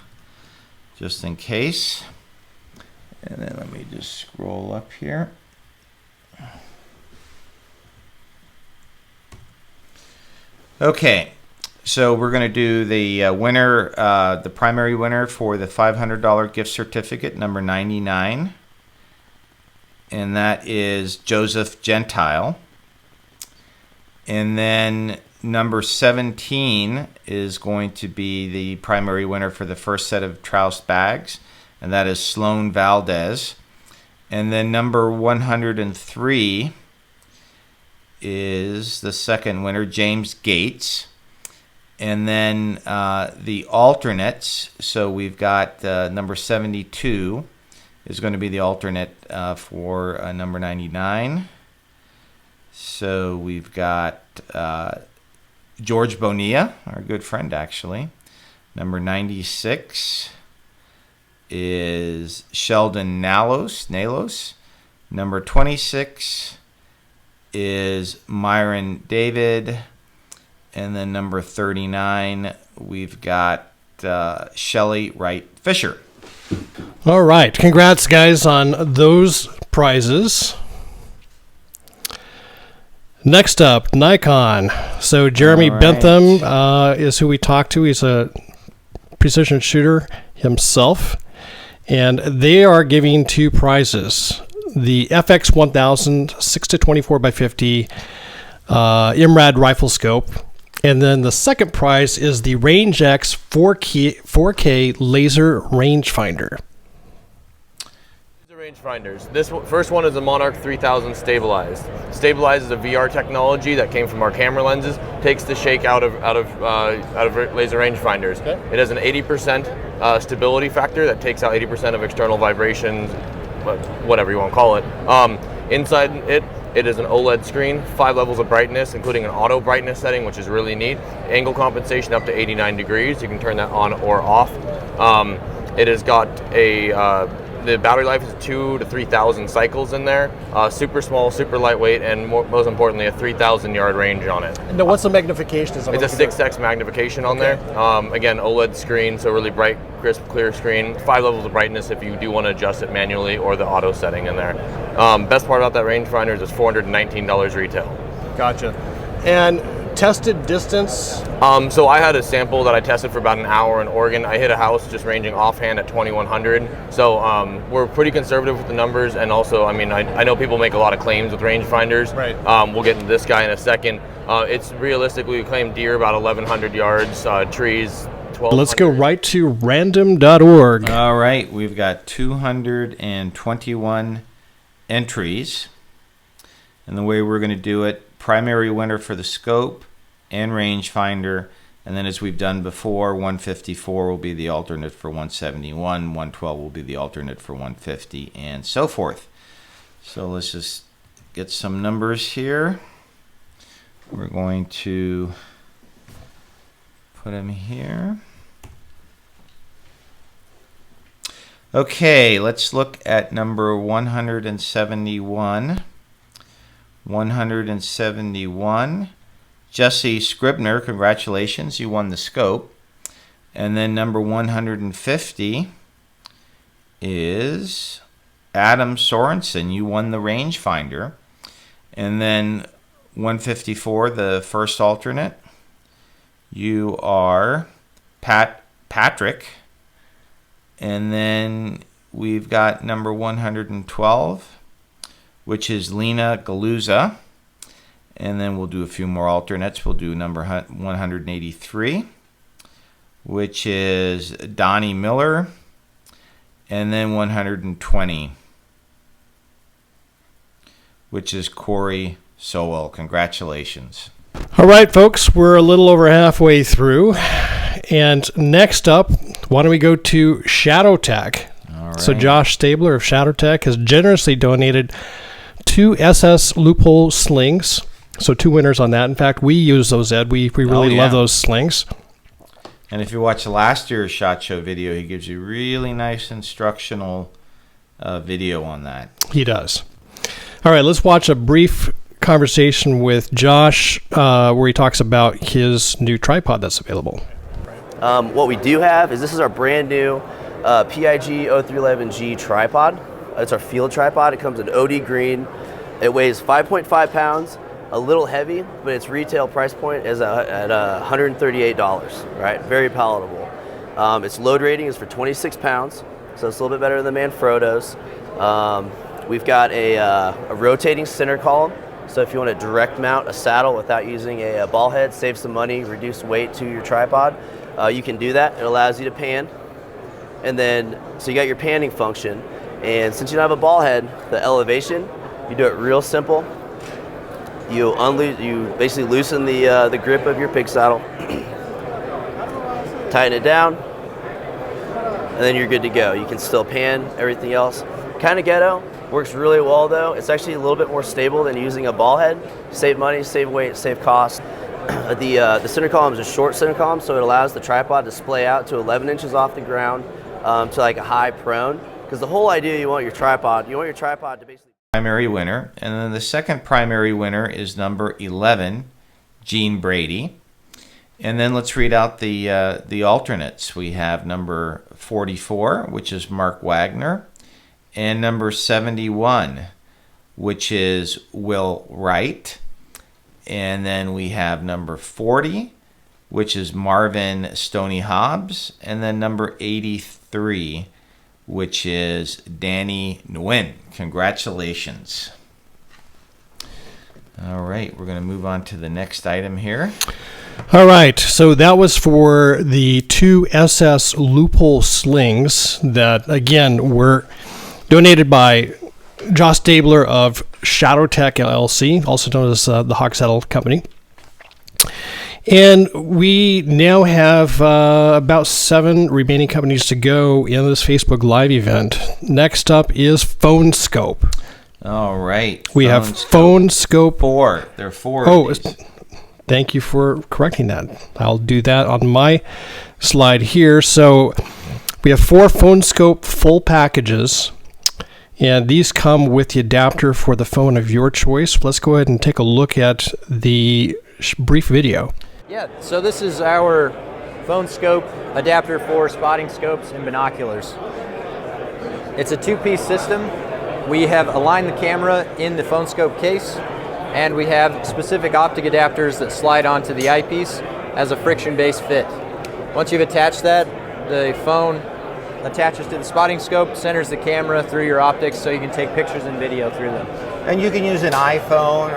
just in case. And then let me just scroll up here. Okay, so we're going to do the winner, the primary winner for the $500 gift certificate, number 99. And that is Joseph Gentile. And then number 17 is going to be the primary winner for the first set of Trouse bags, and that is Sloan Valdez. And then number 103 is the second winner, James Gates. And then the alternates, so we've got number 72 is going to be the alternate for number 99. So we've got George Bonilla, our good friend actually. Number 96 is Sheldon Nalos. Number 26 is Myron David. And then number 39, we've got Shelley Wright Fisher. All right. Congrats, guys, on those prizes. Next up, Nikon. So Jeremy Bentham is who we talked to. He's a precision shooter himself. And they are giving 2 prizes. The FX 1000 6-24x50 IMRAD rifle scope. And then the second prize is the Range X 4K laser rangefinder. Rangefinders. This first one is a Monarch 3000 stabilized. Stabilized is a VR technology that came from our camera lenses. Takes the shake out of laser rangefinders. Okay. It has an 80% stability factor that takes out 80% of external vibrations, whatever you want to call it. Inside it is an OLED screen, 5 levels of brightness, including an auto brightness setting, which is really neat. Angle compensation up to 89 degrees. You can turn that on or off. It has got the battery life is 2,000 to 3,000 cycles in there. Super small, super lightweight, and most importantly, a 3,000 yard range on it. Now, what's the magnification? It's a 6x magnification on there. Again, OLED screen, so really bright, crisp, clear screen. 5 levels of brightness if you do want to adjust it manually, or the auto setting in there. Best part about that rangefinder is it's $419 retail. Gotcha. And tested distance? So I had a sample that I tested for about an hour in Oregon. I hit a house just ranging offhand at 2,100. So we're pretty conservative with the numbers, and also, I mean, I know people make a lot of claims with rangefinders. Right. We'll get into this guy in a second. It's realistically, we claim deer about 1,100 yards, trees 1,200. Let's go right to random.org. All right, we've got 221 entries. And the way we're going to do it, primary winner for the scope and rangefinder, and then as we've done before, 154 will be the alternate for 171, 112 will be the alternate for 150, and so forth. So let's just get some numbers here. We're going to put them here. Okay, let's look at number 171. 171. Jesse Scribner, congratulations, you won the Skope. And then number 150 is Adam Sorensen, you won the rangefinder. And then 154, the first alternate, you are Patrick. And then we've got number 112, which is Lena Galuza. And then we'll do a few more alternates. We'll do number 183, which is Donnie Miller. And then 120, which is Corey Sowell. Congratulations. All right, folks, we're a little over halfway through. And next up, why don't we go to Shadow-Tac? All right. So Josh Stabler of Shadow-Tac has generously donated 2 SS loophole slings. So 2 winners on that. In fact, we use those, Ed. We really love those slings. And if you watch last year's SHOT Show video, he gives you really nice instructional video on that. He does. All right, let's watch a brief conversation with Josh where he talks about his new tripod that's available. What we do have is this is our brand new PIG 0311G tripod. It's our field tripod. It comes in OD green. It weighs 5.5 pounds. A little heavy, but its retail price point is at $138, right? Very palatable. Its load rating is for 26 pounds, so it's a little bit better than the Manfrotto's. We've got a rotating center column, so if you want to direct mount a saddle without using a ball head, save some money, reduce weight to your tripod, you can do that. It allows you to pan. And then, so you got your panning function, and since you don't have a ball head, the elevation, you do it real simple. You basically loosen the grip of your pig saddle, tighten it down, and then you're good to go. You can still pan everything else. Kind of ghetto, works really well though. It's actually a little bit more stable than using a ball head. Save money, save weight, save cost. The center column is a short center column, so it allows the tripod to splay out to 11 inches off the ground to like a high prone. Because the whole idea, you want your tripod to basically Primary winner, and then the second primary winner is number 11, Gene Brady. And then let's read out the alternates. We have number 44, which is Mark Wagner, and number 71, which is Will Wright. And then we have number 40, which is Marvin Stoney Hobbs, and then number 83, which is Danny Nguyen. Congratulations. All right, we're going to move on to the next item here. All right, so that was for the 2 SS loophole slings that, again, were donated by Josh Stabler of Shadow-Tac LLC, also known as the Hawk Saddle Company. And we now have about 7 remaining companies to go in this Facebook Live event. Next up is Phone Skope. All right. We have Phone Skope. 4. There are 4 Oh, of these. Thank you for correcting that. I'll do that on my slide here. So we have 4 Phone Skope full packages. And these come with the adapter for the phone of your choice. Let's go ahead and take a look at the brief video. Yeah, so this is our Phone Skope adapter for spotting scopes and binoculars. It's a 2-piece system. We have aligned the camera in the Phone Skope case, and we have specific optic adapters that slide onto the eyepiece as a friction-based fit. Once you've attached that, the phone attaches to the spotting scope, centers the camera through your optics so you can take pictures and video through them. And you can use an iPhone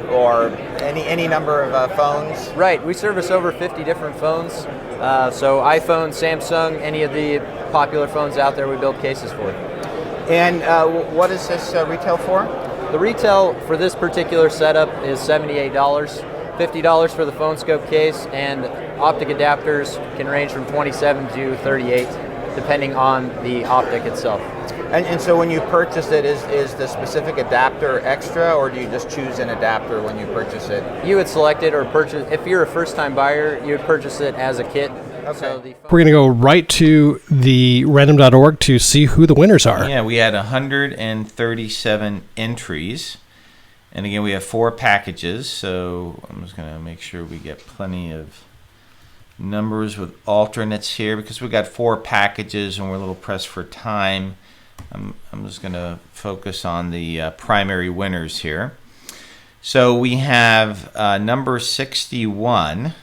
or any number of phones? Right, we service over 50 different phones. So iPhone, Samsung, any of the popular phones out there we build cases for. And what is this retail for? The retail for this particular setup is $78, $50 for the Phone Skope case, and optic adapters can range from $27 to $38, depending on the optic itself. And so when you purchase it, is the specific adapter extra, or do you just choose an adapter when you purchase it? You would select it or purchase. If you're a first-time buyer, you would purchase it as a kit. Okay. So We're going to go right to the random.org to see who the winners are. Yeah, we had 137 entries. And again, we have 4 packages, so I'm just going to make sure we get plenty of numbers with alternates here because we got 4 packages and we're a little pressed for time. I'm just going to focus on the primary winners here. So we have number 61,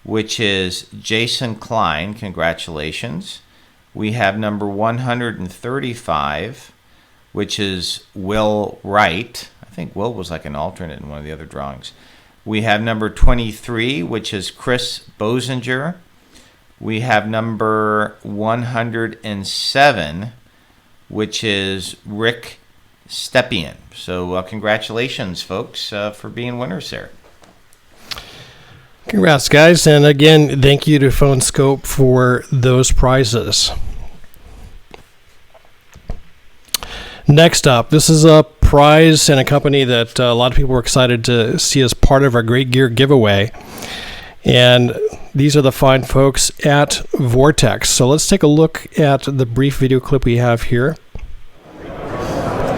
which is Jason Klein. Congratulations. We have number 135, which is Will Wright. I think Will was like an alternate in one of the other drawings. We have number 23, which is Chris Bosinger. We have number 107, which is Rick Stepien. So congratulations, folks, for being winners there. Congrats, guys. And again, thank you to Phone Skope for those prizes. Next up, this is a prize and a company that a lot of people were excited to see as part of our Great Gear giveaway. And these are the fine folks at Vortex. So let's take a look at the brief video clip we have here.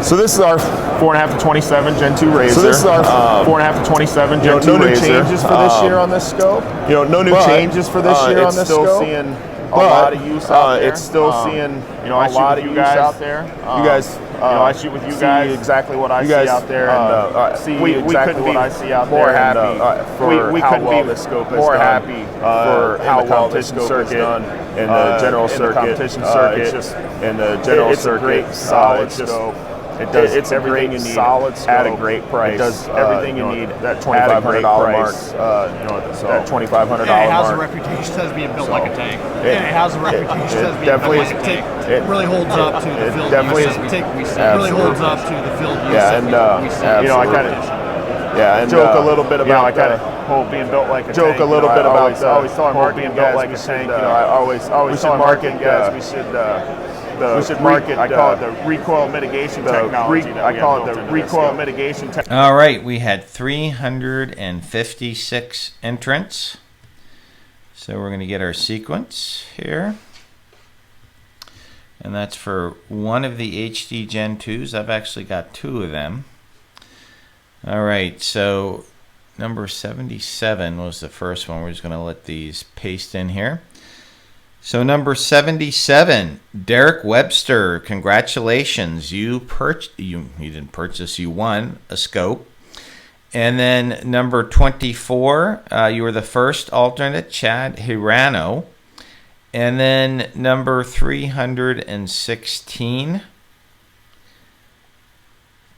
So this is our 4.5 to 27 Gen 2 Razor. So this is our 4.5 to 27 Gen 2 no new Razor. changes for this year on this scope. No new changes for this year on this scope. It's still seeing a lot of use out there. It's still seeing a lot of use out there. You guys, I shoot with you guys. See exactly what I see out there, and see exactly what I see out there. More happy for we how couldn't well be this scope is more done. happy For how well this competition scope is circuit done in the general circuit. It's just in the general it's circuit. A great solid It's just scope. It does It's everything you need solid scope at a great price. It does everything you need that at a great $2,500 mark. price. That $2,500 mark. It has a reputation as being built like a tank. It has a reputation as being built like a tank. It really holds up to the field use. It really holds up to the field use. Yeah, and I kind of joke a little bit about kind of whole being built like a joke tank. a little bit about always telling whole marketing being built guys like we a should, tank. I always tell marketing guys we should market. I call it the recoil mitigation technology. I call it the recoil mitigation technology. All right, we had 356 entrants. So we're going to get our sequence here. And that's for one of the HD Gen 2s. I've actually got 2 of them. All right, so number 77 was the first one. We're just going to let these paste in here. So number 77, Derek Webster, congratulations. You didn't purchase, you won a scope. And then number 24, you were the first alternate, Chad Hirano. And then number 316,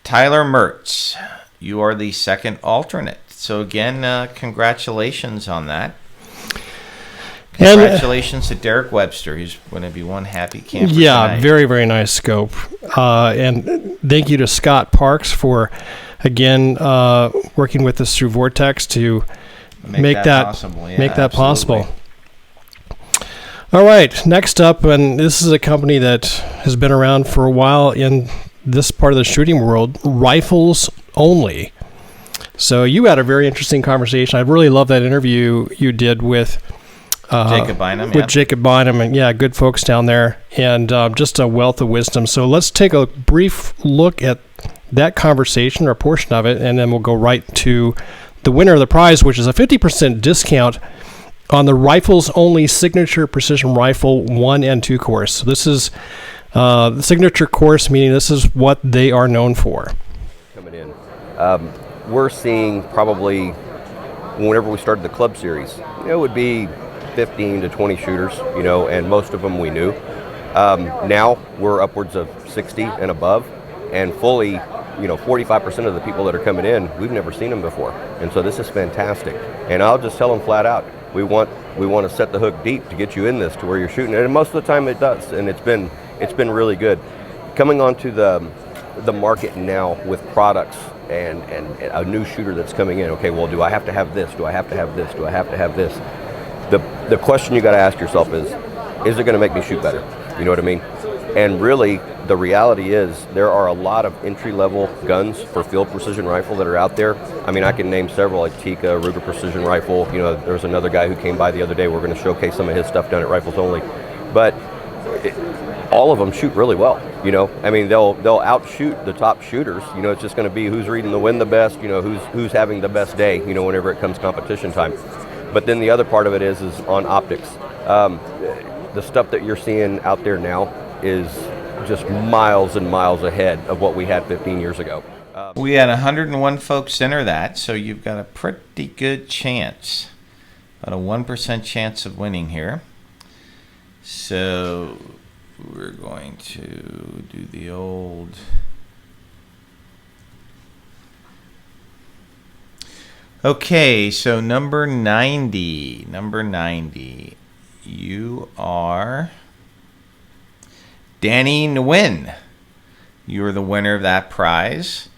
Tyler Mertz. You are the second alternate. So again, congratulations on that. Congratulations to Derek Webster. He's going to be one happy camper tonight. Very, very nice scope. And thank you to Scott Parks for, again, working with us through Vortex to make that possible. Yeah, make that possible. All right, next up, and this is a company that has been around for a while in this part of the shooting world, Rifles Only. So you had a very interesting conversation. I really love that interview you did with Jacob Bynum, with Jacob Bynum, and good folks down there, and just a wealth of wisdom. So let's take a brief look at that conversation or a portion of it, and then we'll go right to the winner of the prize, which is a 50% discount on the Rifles Only Signature Precision Rifle 1 and 2 course. So this is the signature course, meaning this is what they are known for. Coming in, we're seeing probably whenever we started the club series, it would be 15 to 20 shooters, and most of them we knew. Now we're upwards of 60 and above, and fully, 45% of the people that are coming in, we've never seen them before. And so this is fantastic. And I'll just tell them flat out, we want to set the hook deep to get you in this to where you're shooting. And most of the time it does, and it's been really good. Coming onto the market now with products and a new shooter that's coming in, okay, well, do I have to have this? Do I have to have this? Do I have to have this? The question you got to ask yourself is it going to make me shoot better? You know what I mean? And really, the reality is there are a lot of entry-level guns for field precision rifle that are out there. I mean, I can name several, like Tikka, Ruger Precision Rifle. You know, there was another guy who came by the other day. We're going to showcase some of his stuff down at Rifles Only. But all of them shoot really well. You know, I mean, they'll outshoot the top shooters. You know, it's just going to be who's reading the wind the best. You know, who's having the best day. You know, whenever it comes competition time. But then the other part of it is on optics. The stuff that you're seeing out there now is just miles and miles ahead of what we had 15 years ago. We had 101 folks enter that, so you've got a pretty good chance, about a 1% chance of winning here. So we're going to do the old... Okay, so number 90, you are Danny Nguyen. You're the winner of that prize.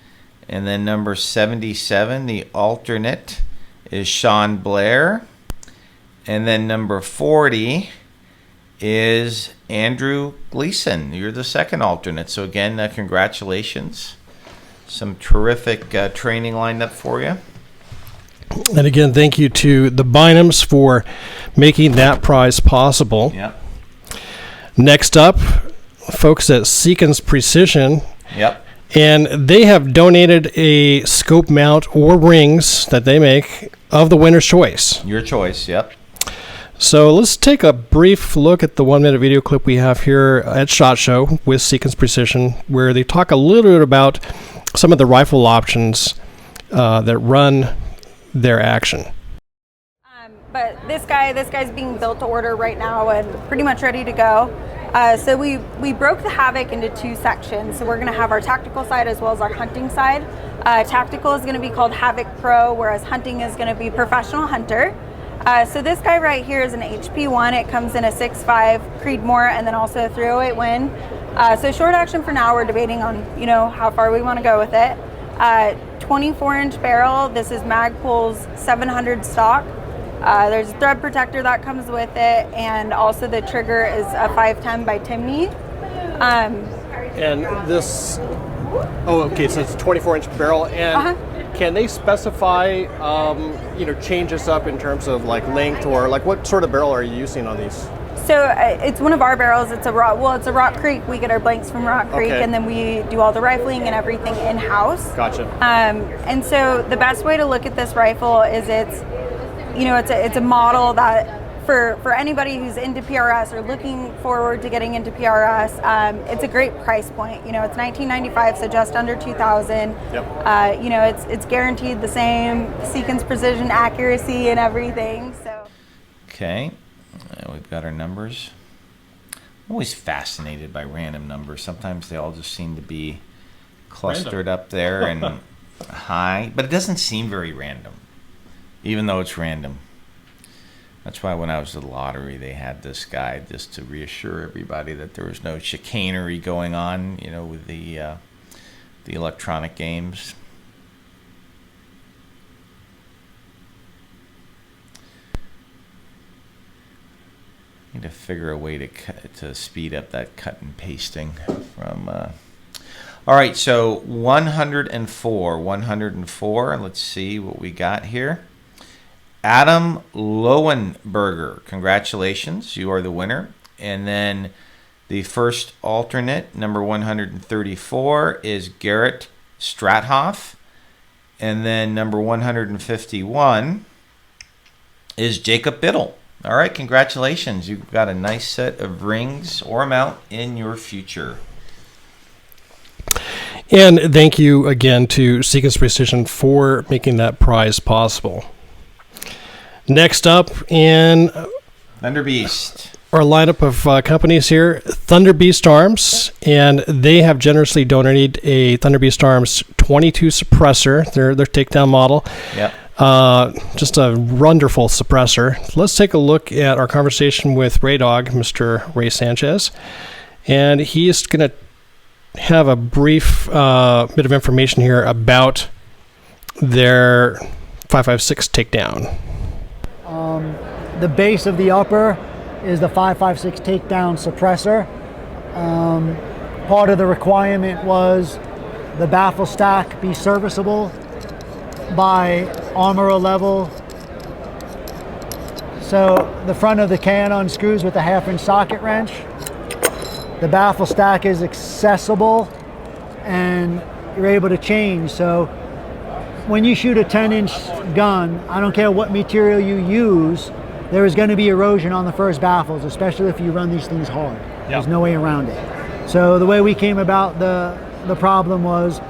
And then number 77, the alternate, is Sean Blair. And then number 40 is Andrew Gleason. You're the second alternate. So again, congratulations. Some terrific training lined up for you. And again, thank you to the Bynums for making that prize possible. Yep. Next up, folks at Seekins Precision. Yep. And they have donated a scope mount or rings that they make of the winner's choice. Your choice, yep. So let's take a brief look at the 1-minute video clip we have here at SHOT Show with Seekins Precision, where they talk a little bit about some of the rifle options that run their action. But this guy's being built to order right now and pretty much ready to go. So we broke the Havoc into two sections. So we're going to have our tactical side as well as our hunting side. Tactical is going to be called Havoc Pro, whereas hunting is going to be Professional Hunter. So this guy right here is an HP1. It comes in a 6.5 Creedmoor and then also a 308 Win. So short action for now. We're debating on how far we want to go with it. 24-inch barrel. This is Magpul's 700 stock. There's a thread protector that comes with it, and also the trigger is a 510 by Timney. And this, okay, so it's a 24-inch barrel, and can they specify, change this up in terms of like length, or like what sort of barrel are you using on these? So it's one of our barrels. It's a Rock Creek. We get our blanks from Rock Creek, and then we do all the rifling and everything in-house. Gotcha. And so the best way to look at this rifle is it's a model that for anybody who's into PRS or looking forward to getting into PRS, it's a great price point. It's $1995, so just under $2,000. Yep. It's guaranteed the same Seekins precision accuracy and everything. So. Okay. We've got our numbers. I'm always fascinated by random numbers. Sometimes they all just seem to be clustered up there and high, but it doesn't seem very random, even though it's random. That's why when I was at the lottery, they had this guide just to reassure everybody that there was no chicanery going on, with the electronic games. Need to figure a way to speed up that cut and pasting from. All right, so 104. Let's see what we got here. Adam Lowenberger, congratulations, you are the winner. And then the first alternate, number 134, is Garrett Strathoff. And then number 151 is Jacob Biddle. All right, congratulations. You've got a nice set of rings or mount in your future. And thank you again to Seekins Precision for making that prize possible. Next up in Thunderbeast, our lineup of companies here, Thunderbeast Arms, and they have generously donated a Thunderbeast Arms 22 suppressor, their takedown model. Yep. Just a wonderful suppressor. Let's take a look at our conversation with Ray Dog, Mr. Ray Sanchez, and he's going to have a brief bit of information here about their 5.56 takedown. The base of the upper is the 5.56 takedown suppressor. Part of the requirement was the baffle stack be serviceable by armorer level. So the front of the can unscrews with a 1/2-inch socket wrench. The baffle stack is accessible and you're able to change. So when you shoot a 10-inch gun, I don't care what material you use, there is going to be erosion on the first baffles, especially if you run these things hard. There's no way around it. So the way we came about the problem was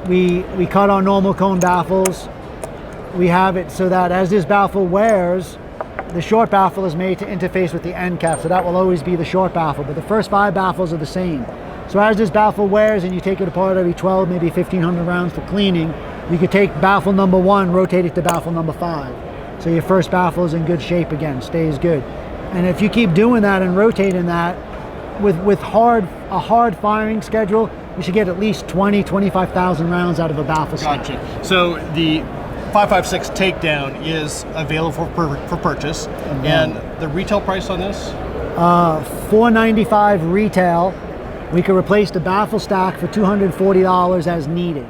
we cut our normal cone baffles. We have it so that as this baffle wears, the short baffle is made to interface with the end cap, so that will always be the short baffle, but the first 5 baffles are the same. So as this baffle wears and you take it apart every 12, maybe 1,500 rounds for cleaning, you could take baffle number 1, rotate it to baffle number 5. So your first baffle is in good shape again, stays good. And if you keep doing that and rotating that with a hard firing schedule, you should get at least 25,000 rounds out of a baffle stack. Gotcha. So the 5.56 takedown is available for purchase, and the retail price on this? $495 retail. We can replace the baffle stack for $240 as needed.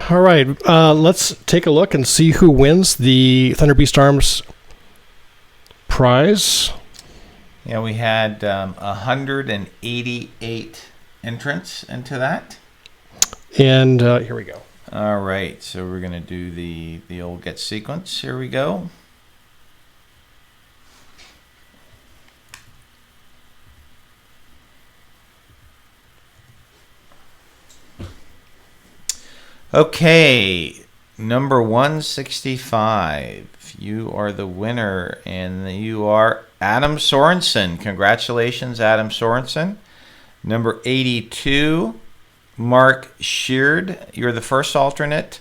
All right, let's take a look and see who wins the Thunder Beast Arms prize. Yeah, we had 188 entrants into that. And here we go. All right, so we're going to do the old get sequence. Here we go. Okay, number 165. You are the winner, and you are Adam Sorensen. Congratulations, Adam Sorensen. Number 82. Mark Sheard, you're the first alternate.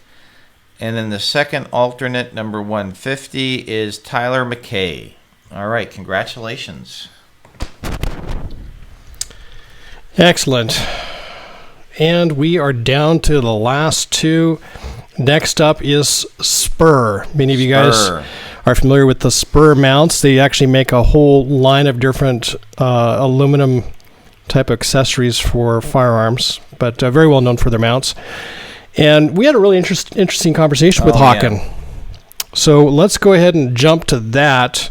And then the second alternate, number 150, is Tyler McKay. All right, congratulations. Excellent. And we are down to the last 2. Next up is Spuhr. Many of you guys are familiar with the Spuhr mounts. They actually make a whole line of different aluminum type accessories for firearms, but very well known for their mounts. And we had a really interesting conversation with Håkan. Yeah. So let's go ahead and jump to that,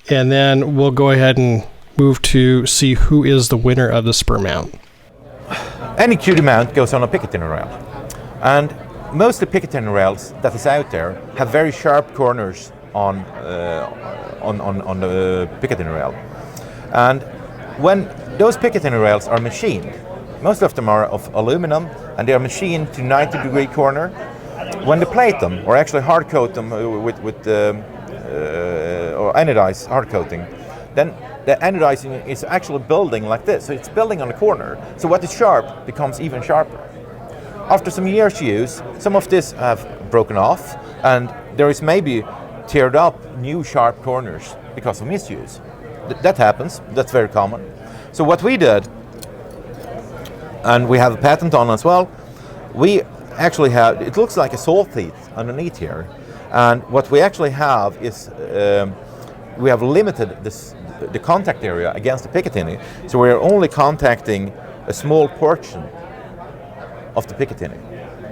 and then we'll go ahead and move to see who is the winner of the Spuhr mount. Any QD mount goes on a Picatinny rail, and most of the Picatinny rails that is out there have very sharp corners on the Picatinny rail, and when those Picatinny rails are machined, most of them are of aluminum, and they are machined to 90-degree corner. When they plate them, or actually hard coat them with or anodize hard coating, then the anodizing is actually building like this. So it's building on the corner. So what is sharp becomes even sharper. After some years use, some of this have broken off, and there is maybe teared up new sharp corners because of misuse. That happens. That's very common. So what we did, and we have a patent on as well, we actually have, it looks like a saw teeth underneath here, and what we actually have is we have limited the contact area against the Picatinny, so we're only contacting a small portion of the Picatinny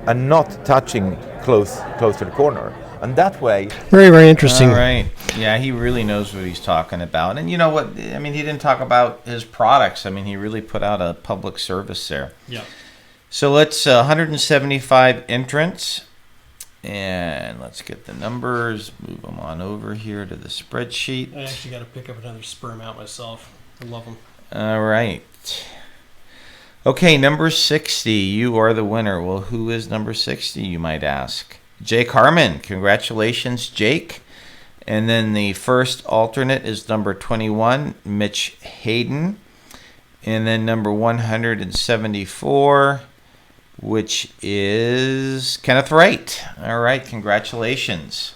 and not touching close to the corner. And that way... Very, very interesting. All right. Yeah, he really knows what he's talking about. And you know what? I mean, he didn't talk about his products. I mean, he really put out a public service there. Yeah. So let's 175 entrants. And let's get the numbers. Move them on over here to the spreadsheet. I actually got to pick up another Spuhr mount myself. I love them. All right. Okay, number 60. You are the winner. Well, who is number 60, you might ask? Jake Harmon. Congratulations, Jake. And then the first alternate is number 21, Mitch Hayden. And then number 174, which is Kenneth Wright. All right, congratulations.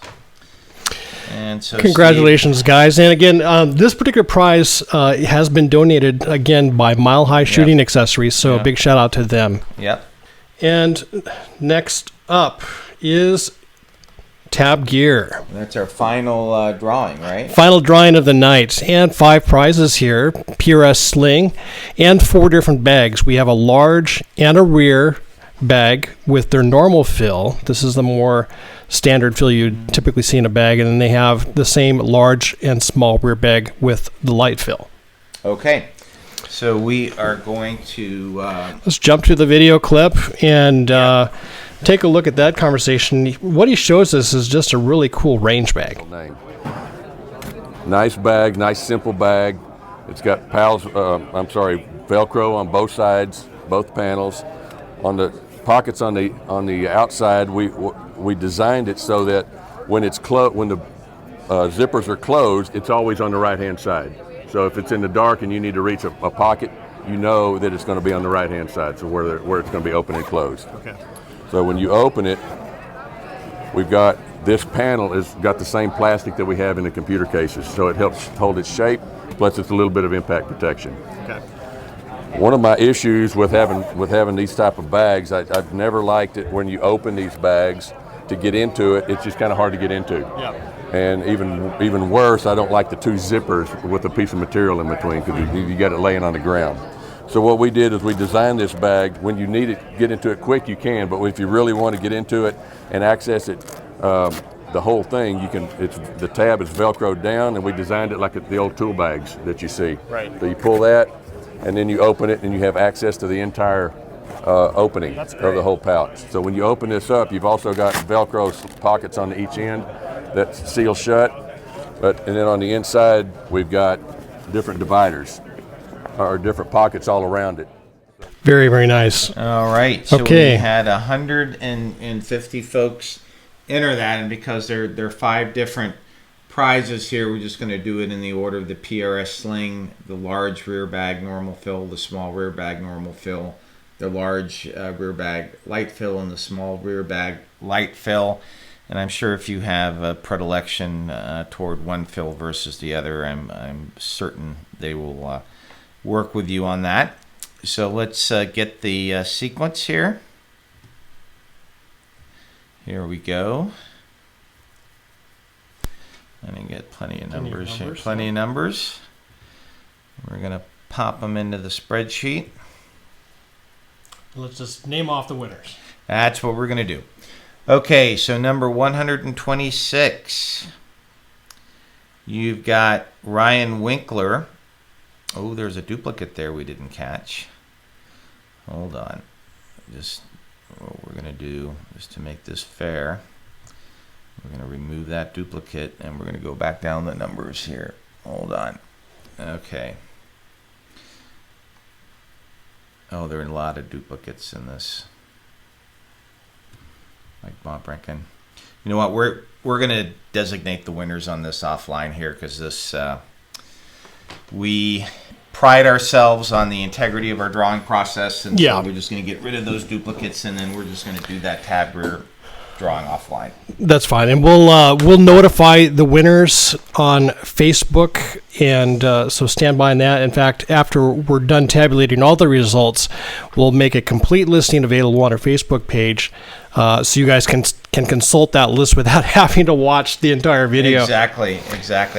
And so congratulations, Steve, guys. And again, this particular prize has been donated, again, by Mile High Shooting Accessories, so a big shout out to them. Yep. And next up is Tab gear. That's our final drawing, right? Final drawing of the night, and 5 prizes here: PRS sling and 4 different bags. We have a large and a rear bag with their normal fill. This is the more standard fill you'd typically see in a bag, and then they have the same large and small rear bag with the light fill. Okay, so we are going to let's jump to the video clip and take a look at that conversation. What he shows us is just a really cool range bag. Nice bag, nice simple bag. It's got Velcro on both sides, both panels. On the pockets on the outside, we designed it so that when it's when the zippers are closed, it's always on the right-hand side. So if it's in the dark and you need to reach a pocket, you know that it's going to be on the right-hand side, so where it's going to be open and closed. Okay. So when you open it, we've got this panel has got the same plastic that we have in the computer cases, so it helps hold its shape, plus it's a little bit of impact protection. Okay. One of my issues with having these type of bags, I've never liked it when you open these bags to get into it. It's just kind of hard to get into. Yeah. And even worse, I don't like the 2 zippers with a piece of material in between because you got it laying on the ground. So what we did is we designed this bag. When you need it, get into it quick, you can. But if you really want to get into it and access it, the whole thing, you can. The tab is Velcroed down, and we designed it like the old tool bags that you see. Right. So you pull that, and then you open it, and you have access to the entire opening of the whole pouch. So when you open this up, you've also got Velcro pockets on each end that seal shut. And then on the inside, we've got different dividers or different pockets all around it. Very, very nice. All right. So okay. We had 150 folks enter that, and because there are 5 different prizes here, we're just going to do it in the order of the PRS sling, the large rear bag normal fill, the small rear bag normal fill, the large rear bag light fill, and the small rear bag light fill. And I'm sure if you have a predilection toward one fill versus the other, I'm certain they will work with you on that. So let's get the sequence here. Here we go. And I get plenty of numbers here. Plenty of numbers. We're going to pop them into the spreadsheet. Let's just name off the winners. That's what we're going to do. Okay, so number 126. You've got Ryan Winkler. Oh, there's a duplicate there we didn't catch. Hold on. Just what we're going to do is to make this fair. We're going to remove that duplicate, and we're going to go back down the numbers here. Hold on. Okay. Oh, there are a lot of duplicates in this. Like Bob Brinken. You know what? We're going to designate the winners on this offline here because this we pride ourselves on the integrity of our drawing process, and so we're just going to get rid of those duplicates, and then we're just going to do that tab rear drawing offline. That's fine, and we'll notify the winners on Facebook, and so stand by on that. In fact, after we're done tabulating all the results, we'll make a complete listing available on our Facebook page, so you guys can consult that list without having to watch the entire video. Exactly.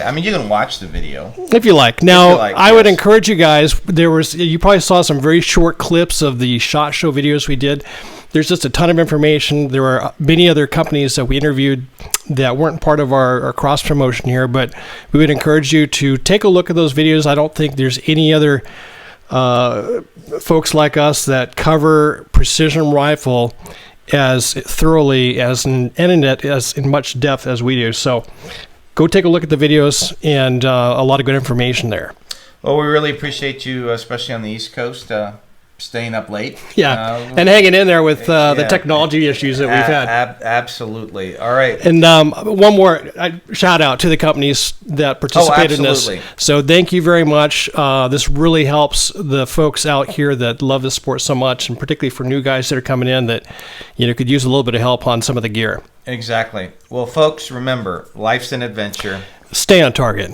I mean, you can watch the video if you like. Now, I would encourage you guys. You probably saw some very short clips of the SHOT Show videos we did. There's just a ton of information. There are many other companies that we interviewed that weren't part of our cross promotion here, but we would encourage you to take a look at those videos. I don't think there's any other folks like us that cover precision rifle as thoroughly as in much depth as we do. So go take a look at the videos, and a lot of good information there. Well, we really appreciate you, especially on the East Coast, staying up late. And hanging in there with the technology issues that we've had. Absolutely. All right. And one more shout out to the companies that participated in this. So thank you very much. This really helps the folks out here that love this sport so much, and particularly for new guys that are coming in that could use a little bit of help on some of the gear. Exactly. Well, folks, remember, life's an adventure. Stay on target.